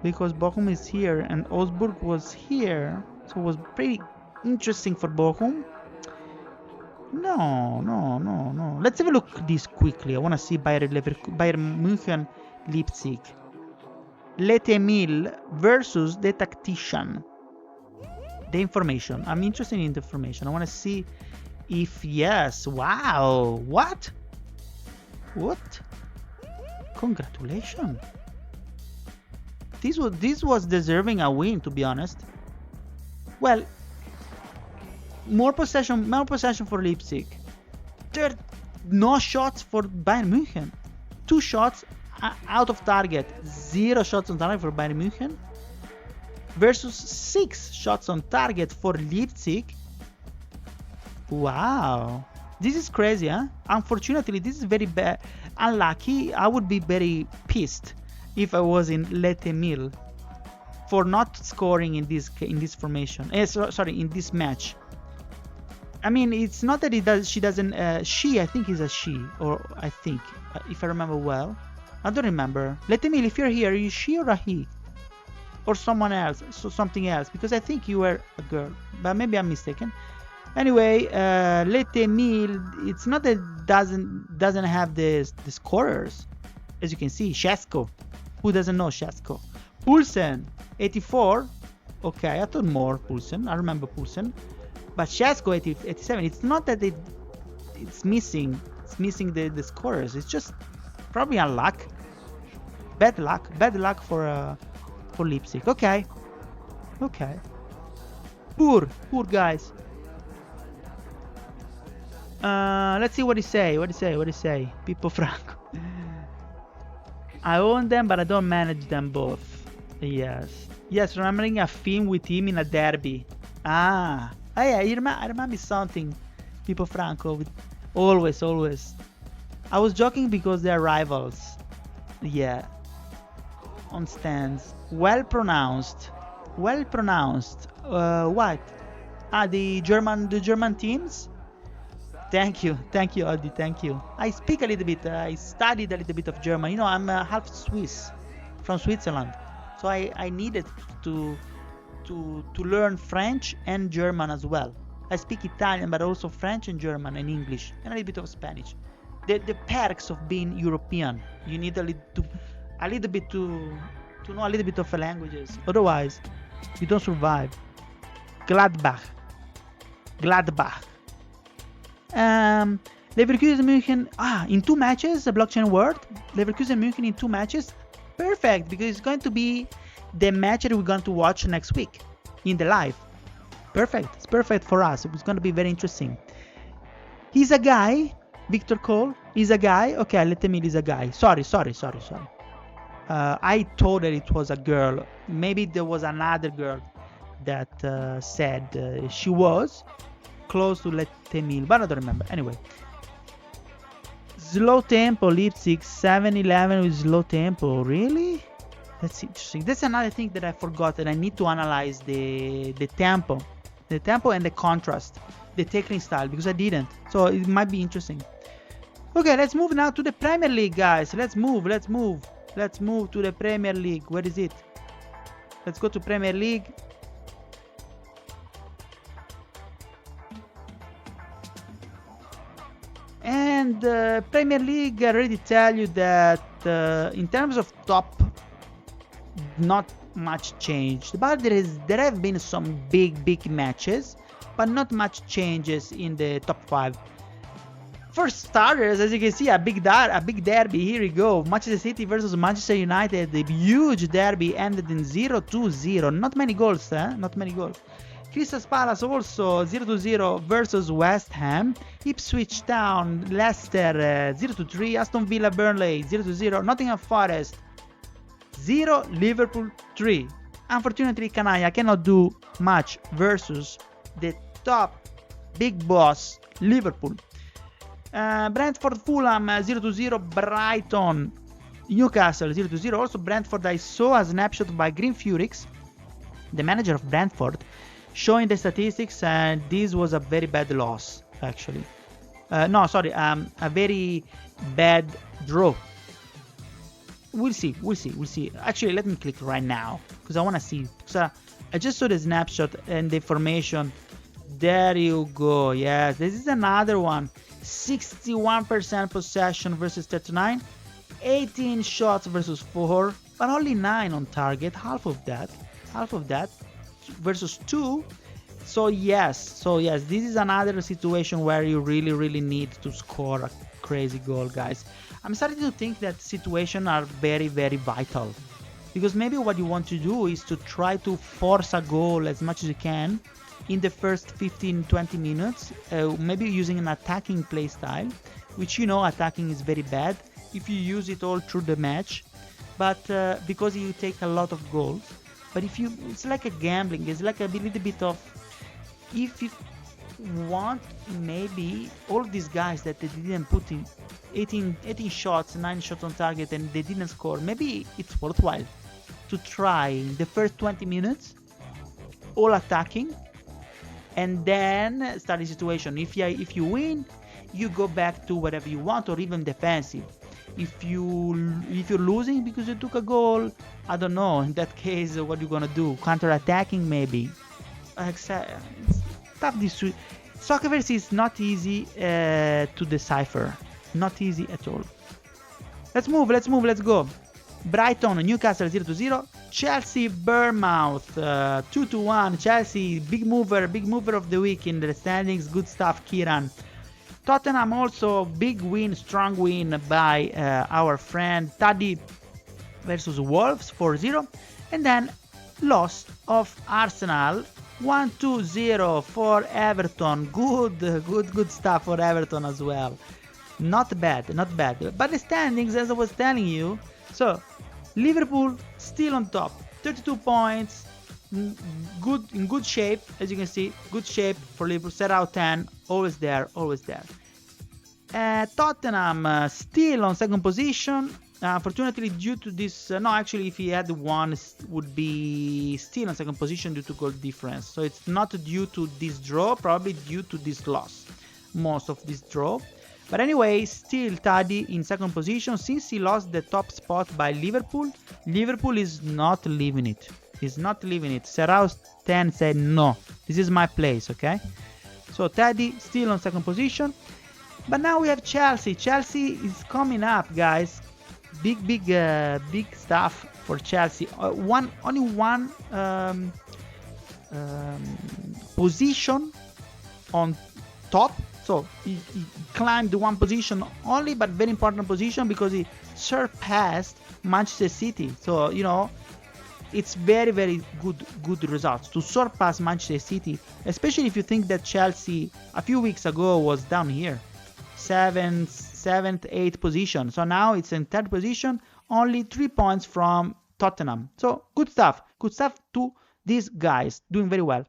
because Bochum is here and Augsburg was here, so it was pretty interesting for Bochum. No. Let's have a look at this quickly. I want to see Bayern München, Leipzig. Letemil versus the Tactician. The information. I'm interested in the information. I want to see if yes. Wow. What? Congratulations. This was deserving a win, to be honest. Well, more possession for Leipzig. There no shots for Bayern München. 2 shots out of target. 0 shots on target for Bayern München. Versus 6 shots on target for Leipzig. Wow. This is crazy, huh? Unfortunately, this is very bad. Unlucky. I would be very pissed if I was in Letemil for not scoring in this formation. In this match. I mean, it's not that she doesn't. I think is a she, or I think, if I remember well. I don't remember. Letemil, if you're here, are you she or a he? Or someone else, something else? Because I think you were a girl, but maybe I'm mistaken. Anyway, Letemil, it's not that it doesn't have the scorers. As you can see, Shesko. Who doesn't know Shesko? Poulsen, 84. Okay, I thought more Poulsen. I remember Poulsen. But Shesko, 87. It's not that it's missing. It's missing the scorers. It's just probably unluck. Bad luck for Leipzig. Okay. Poor guys. Let's see what he say. Pippo Franco. I own them, but I don't manage them both. Yes, remembering a film with him in a derby. Yeah, I remember something. Pippo Franco, with always. I was joking because they're rivals. Yeah. On stands. Well pronounced. What? The German teams? Thank you, Aldi, thank you. I speak a little bit, I studied a little bit of German. You know, I'm half Swiss, from Switzerland. So I needed to learn French and German as well. I speak Italian, but also French and German and English, and a little bit of Spanish. The perks of being European. You need a little bit to know a little bit of languages. Otherwise, you don't survive. Gladbach. Leverkusen München. In 2 matches, the blockchain worked. Leverkusen München in 2 matches. Perfect, because it's going to be the match that we're going to watch next week in the live. Perfect. It's perfect for us. It's going to be very interesting. He's a guy. Victor Cole is a guy. Okay, Letemil is a guy. Sorry. I thought that it was a girl. Maybe there was another girl that said she was close to Letemil, but I don't remember. Anyway, slow tempo Leipzig 7-11 with slow tempo. Really? That's interesting. That's another thing that I forgot, that I need to analyze the tempo and the contrast, the tackling style, because I didn't. So it might be interesting. Okay, let's move now to the Premier League, guys. Let's move to the Premier League. Where is it? Let's go to Premier League. And Premier League, I already tell you that in terms of top, not much changed. But there have been some big matches, but not much changes in the top 5. For starters, as you can see, a big derby. Here we go. Manchester City versus Manchester United. The huge derby ended in 0-0. Not many goals, Not many goals. Crystal Palace also 0-0 versus West Ham. Ipswich Town, Leicester 0-3. Aston Villa, Burnley 0-0. Nottingham Forest 0. Liverpool 3. Unfortunately, Xaya cannot do much versus the top big boss Liverpool. Brentford Fulham 0-0. Brighton Newcastle 0-0. Also Brentford, I saw a snapshot by Green Furyx, the manager of Brentford, showing the statistics, and this was a very bad loss actually. A very bad draw. We'll see. Actually, let me click right now because I want to see. So I just saw the snapshot and the formation. There you go. Yes, this is another one. 61% possession versus 39. 18 shots versus 4, but only 9 on target. Half of that versus 2. So yes, this is another situation where you really need to score a crazy goal, guys. I'm starting to think that situations are very vital because maybe what you want to do is to try to force a goal as much as you can in the first 15-20 minutes, maybe using an attacking play style, which attacking is very bad if you use it all through the match, but because you take a lot of goals. But it's like a gambling, it's like a little bit of, if you want maybe all of these guys that they didn't put in 18 shots, 9 shots on target, and they didn't score, maybe it's worthwhile to try the first 20 minutes all attacking, and then start the situation. If you win, you go back to whatever you want, or even defensive. If you're losing because you took a goal, I don't know, in that case what are you gonna do? Counter-attacking maybe. It's tough. This Soccerverse is not easy to decipher, not easy at all. Let's move, let's go. Brighton, Newcastle 0-0. Chelsea, Bournemouth 2-1. Chelsea, big mover of the week in the standings. Good stuff, Kieran. Tottenham also big win, strong win by our friend Taddy versus Wolves 4-0, and then loss of Arsenal 1-0 for Everton. Good stuff for Everton as well. Not bad. But the standings, as I was telling you, so Liverpool still on top, 32 points, in good shape, as you can see, good shape for Liverpool, set out 10, always there. Tottenham still on second position, unfortunately due to this, actually if he had one would be still on second position due to goal difference, so it's not due to this draw, probably due to this loss, most of this draw. But anyway, still Taddy in second position. Since he lost the top spot by Liverpool is not leaving it. Serraus 10 said, no, this is my place, okay? So Taddy still on second position. But now we have Chelsea. Chelsea is coming up, guys. Big stuff for Chelsea. Only one position on top. So he climbed one position only, but very important position because he surpassed Manchester City. So it's very good results to surpass Manchester City, especially if you think that Chelsea a few weeks ago was down here, 7th, 8th position. So now it's in 3rd position, only 3 points from Tottenham. So good stuff to these guys, doing very well.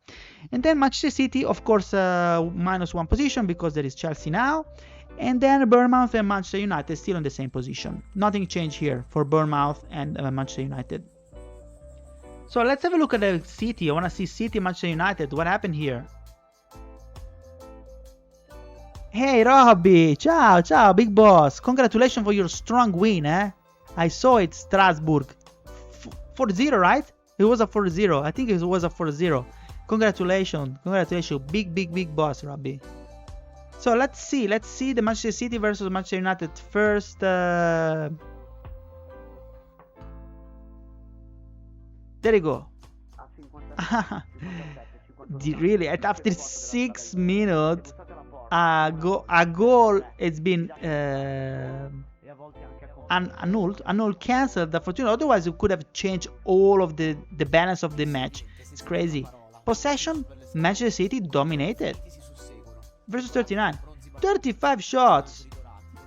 And then Manchester City, of course, minus 1 position because there is Chelsea now. And then Bournemouth and Manchester United still in the same position. Nothing changed here for Bournemouth and Manchester United. So let's have a look at the City. I want to see City, Manchester United. What happened here? Hey Robby, ciao, big boss. Congratulations for your strong win, I saw it, Strasbourg. 4-0, right? It was a 4-0. I think it was a 4-0. Congratulations. Big boss, Robby. So let's see the Manchester City versus Manchester United first. There you go. Really, after 6 minutes, a goal has been annulled, cancelled. Unfortunately, otherwise it could have changed all of the balance of the match. It's crazy. Possession, Manchester City dominated. Versus 39. 35 shots.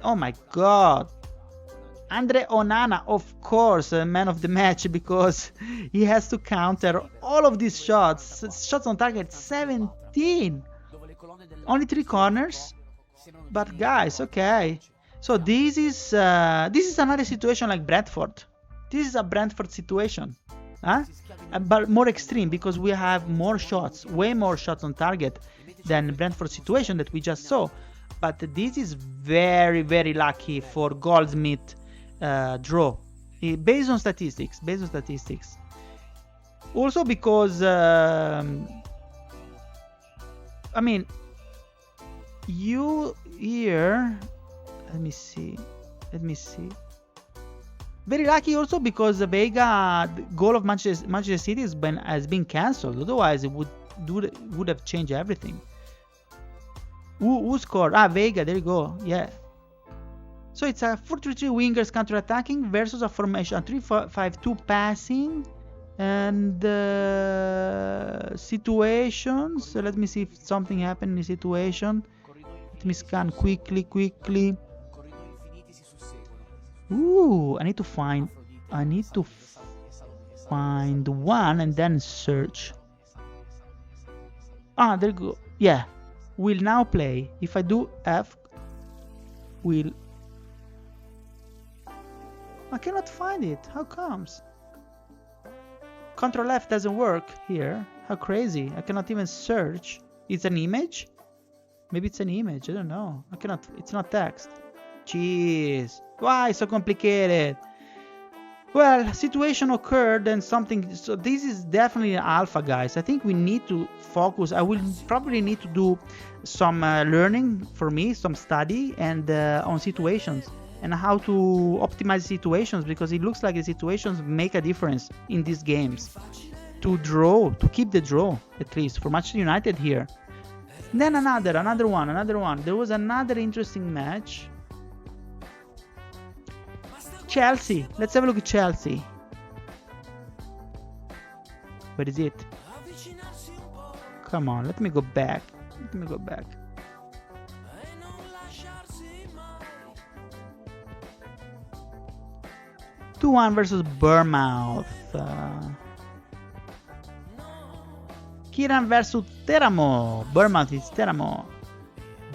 Oh my god. Andre Onana, of course, man of the match, because he has to counter all of these shots. Shots on target 17. Only 3 corners. But guys, okay. So this is another situation like Brentford. This is a Brentford situation. But more extreme because we have more shots, way more shots on target than Brentford situation that we just saw. But this is very lucky for Goldsmith draw, based on statistics. Also because I mean, you here, let me see. Very lucky also because the Vega goal of Manchester City has been cancelled. Otherwise, it would have changed everything. Who scored? Vega. There you go. Yeah. So it's a 4-3-3 wingers counter-attacking versus a formation 3-5-2 passing. And situations. So let me see if something happened in the situation. Let me scan quickly. Ooh, I need to find one and then search. Ah, there you go. Yeah, will now play. If I do F, will. I cannot find it. How comes? Control F doesn't work here. How crazy. I cannot even search. It's an image? Maybe it's an image. I don't know. I cannot. It's not text. Jeez. Why so complicated? Well, situation occurred and something. So this is definitely an alpha, guys. I think we need to focus. I will probably need to do some learning for me, some study and on situations and how to optimize situations, because it looks like the situations make a difference in these games. To keep the draw, at least for Manchester United here. Then another one. There was another interesting match. Chelsea. Let's have a look at Chelsea. Where is it? Come on, let me go back. 2-1 versus Bournemouth. Kiran versus Teramo. Bournemouth is Teramo.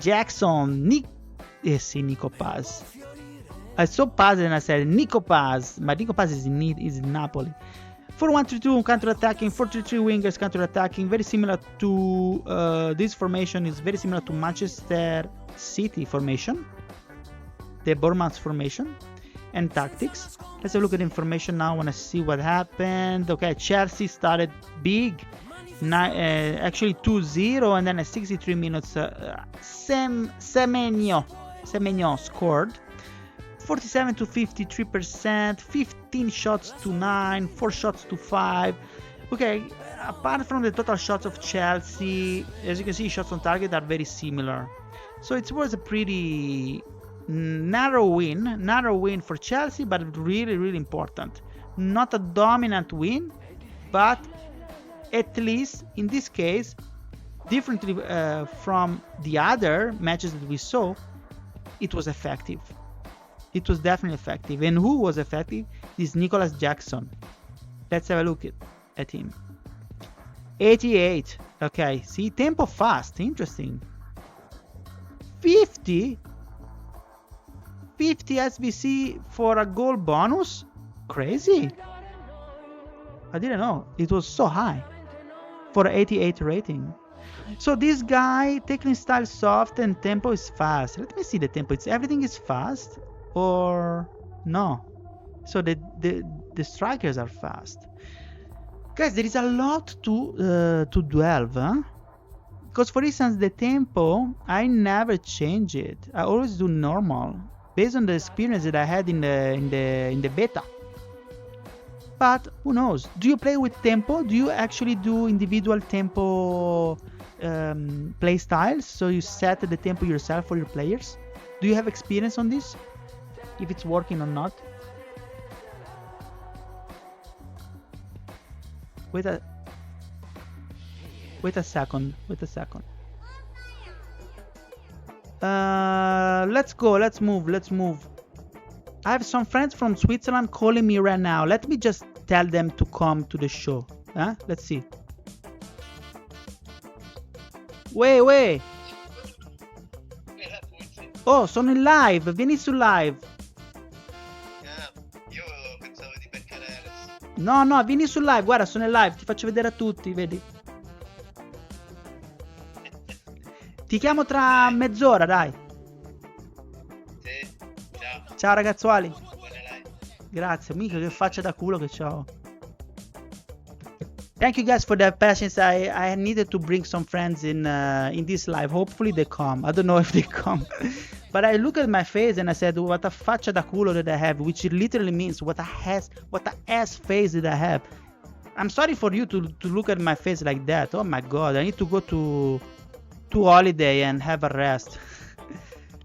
Jackson. Nico Paz. I saw Paz and I said Nico Paz, but Nico Paz is in Napoli. 4-1-3-2 counter-attacking, 4-3-3 wingers counter-attacking. Very similar to this formation is very similar to Manchester City formation, the Bournemouth formation, and tactics. Let's have a look at information now. I want to see what happened. Okay, Chelsea started big, actually 2-0, and then at 63 minutes, Semenyo scored. 47 to 53%, 15 shots to 9, 4 shots to 5. Okay, apart from the total shots of Chelsea, as you can see, shots on target are very similar. So it was a pretty narrow win for Chelsea, but really, really important. Not a dominant win, but at least in this case, differently from the other matches that we saw, it was effective. It was definitely effective. And who was effective? This Nicholas Jackson. Let's have a look at him. 88. Okay, see, tempo fast. Interesting. 50 SBC for a goal bonus? Crazy. I didn't know. It was so high for 88 rating. So this guy, tackling style soft and tempo is fast. Let me see the tempo. Everything is fast. Or no, so the strikers are fast, guys. There is a lot to delve, huh? Because for instance, the tempo, I never change it. I always do normal based on the experience that I had in the beta. But who knows? Do you play with tempo? Do you actually do individual tempo play styles? So you set the tempo yourself for your players? Do you have experience on this? If it's working or not. Wait a second. Let's go. Let's move. I have some friends from Switzerland calling me right now. Let me just tell them to come to the show. Huh? Let's see. Wait. Oh, sono in live. Vieni su live. No, vieni sul live, guarda, sono in live, ti faccio vedere a tutti, vedi? Ti chiamo tra mezz'ora, dai. Sì, ciao. Ciao ragazzuoli. Buona live. Grazie, mica che faccia da culo che c'ho. Thank you guys for the patience. I needed to bring some friends in this live. Hopefully they come. I don't know if they come. But I look at my face and I said, what a faccia da culo that I have, which literally means what a ass face that I have. I'm sorry for you to look at my face like that. Oh my god, I need to go to holiday and have a rest.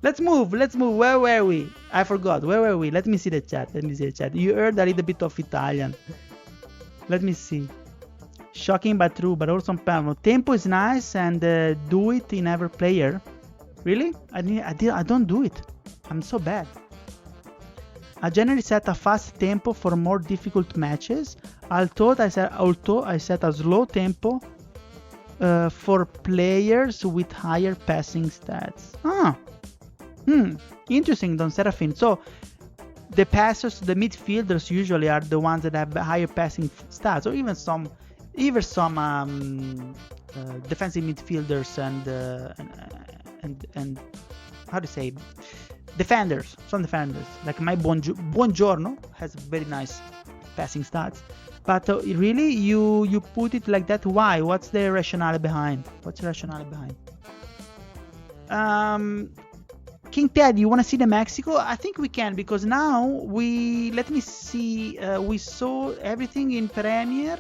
Let's move. Where were we? I forgot. Where were we? Let me see the chat. You heard a little bit of Italian. Let me see. Shocking but true, but also Palmo. Tempo is nice and do it in every player. Really? I don't do it. I'm so bad. I generally set a fast tempo for more difficult matches. Although I set a slow tempo for players with higher passing stats. Interesting, Don Serafin. So the passers, the midfielders usually are the ones that have higher passing stats, or even some defensive midfielders and how do you say, defenders. Some defenders, like my Buongiorno has very nice passing stats. But really, you put it like that? Why? What's the rationale behind? King Ted, you want to see the Mexico? I think we can, because now let me see, we saw everything in Premier.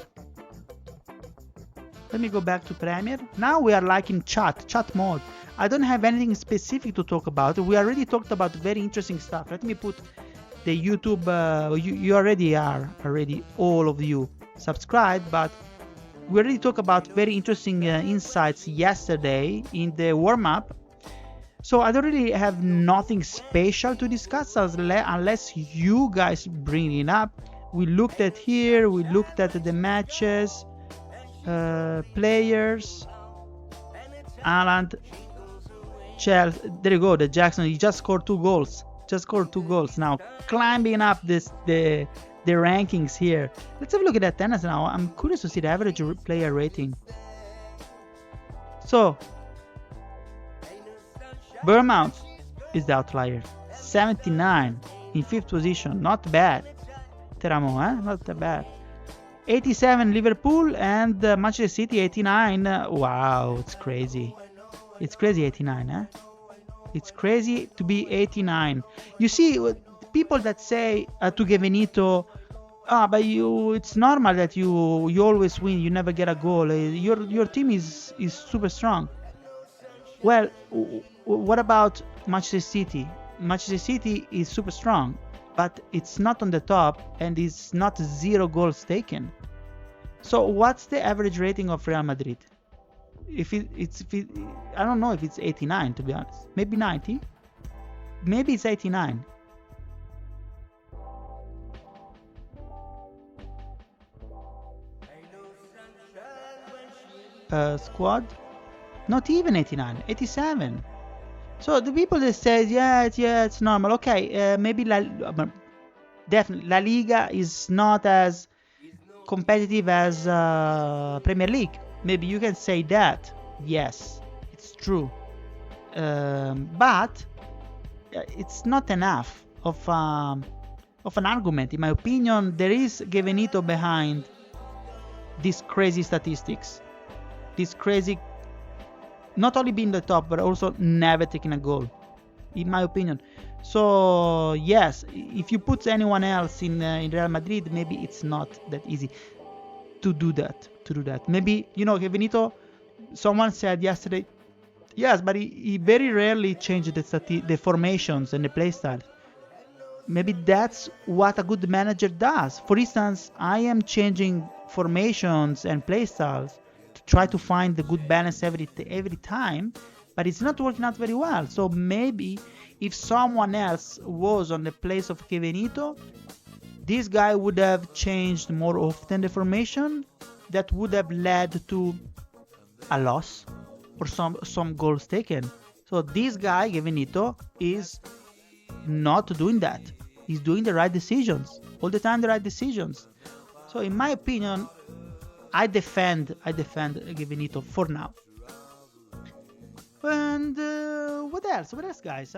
Let me go back to Premier. Now we are like in chat mode. I don't have anything specific to talk about. We already talked about very interesting stuff. Let me put the YouTube, you already are, all of you subscribed, but we already talked about very interesting insights yesterday in the warm-up. So I don't really have nothing special to discuss unless you guys bring it up. We looked at here, we looked at the matches, players, Alan, Chelsea, there you go, the Jackson, he just scored two goals. Now climbing up the rankings here. Let's have a look at attendance now. I'm curious to see the average player rating. So Bournemouth is the outlier, 79 in 5th position, not bad. Teramo, not that bad. 87 Liverpool, and Manchester City 89. Wow, it's crazy. 89, It's crazy to be 89. You see, people that say to Gevenito, but it's normal that you always win, you never get a goal. Your team is super strong. Well, what about Manchester City? Manchester City is super strong, but it's not on the top, and it's not 0 goals taken. So what's the average rating of Real Madrid? I don't know if it's 89, to be honest. Maybe 90. Maybe it's 89. Squad, not even 89, 87. So the people that says it's normal. Okay, maybe definitely La Liga is not as competitive as Premier League. Maybe you can say that. Yes, it's true. But it's not enough of an argument. In my opinion, there is Gevenito behind these crazy statistics. This crazy, not only being the top, but also never taking a goal, in my opinion. So yes, if you put anyone else in Real Madrid, maybe it's not that easy to do that. Maybe, Gevenito, someone said yesterday, yes, but he very rarely changed the formations and the play style. Maybe that's what a good manager does. For instance, I am changing formations and play styles to try to find the good balance every time, but it's not working out very well. So maybe if someone else was on the place of Gevenito, this guy would have changed more often the formation. That would have led to a loss or some goals taken. So this guy, Gevenito, is not doing that. He's doing the right decisions. All the time the right decisions. So in my opinion, I defend Gevenito for now. And what else, guys?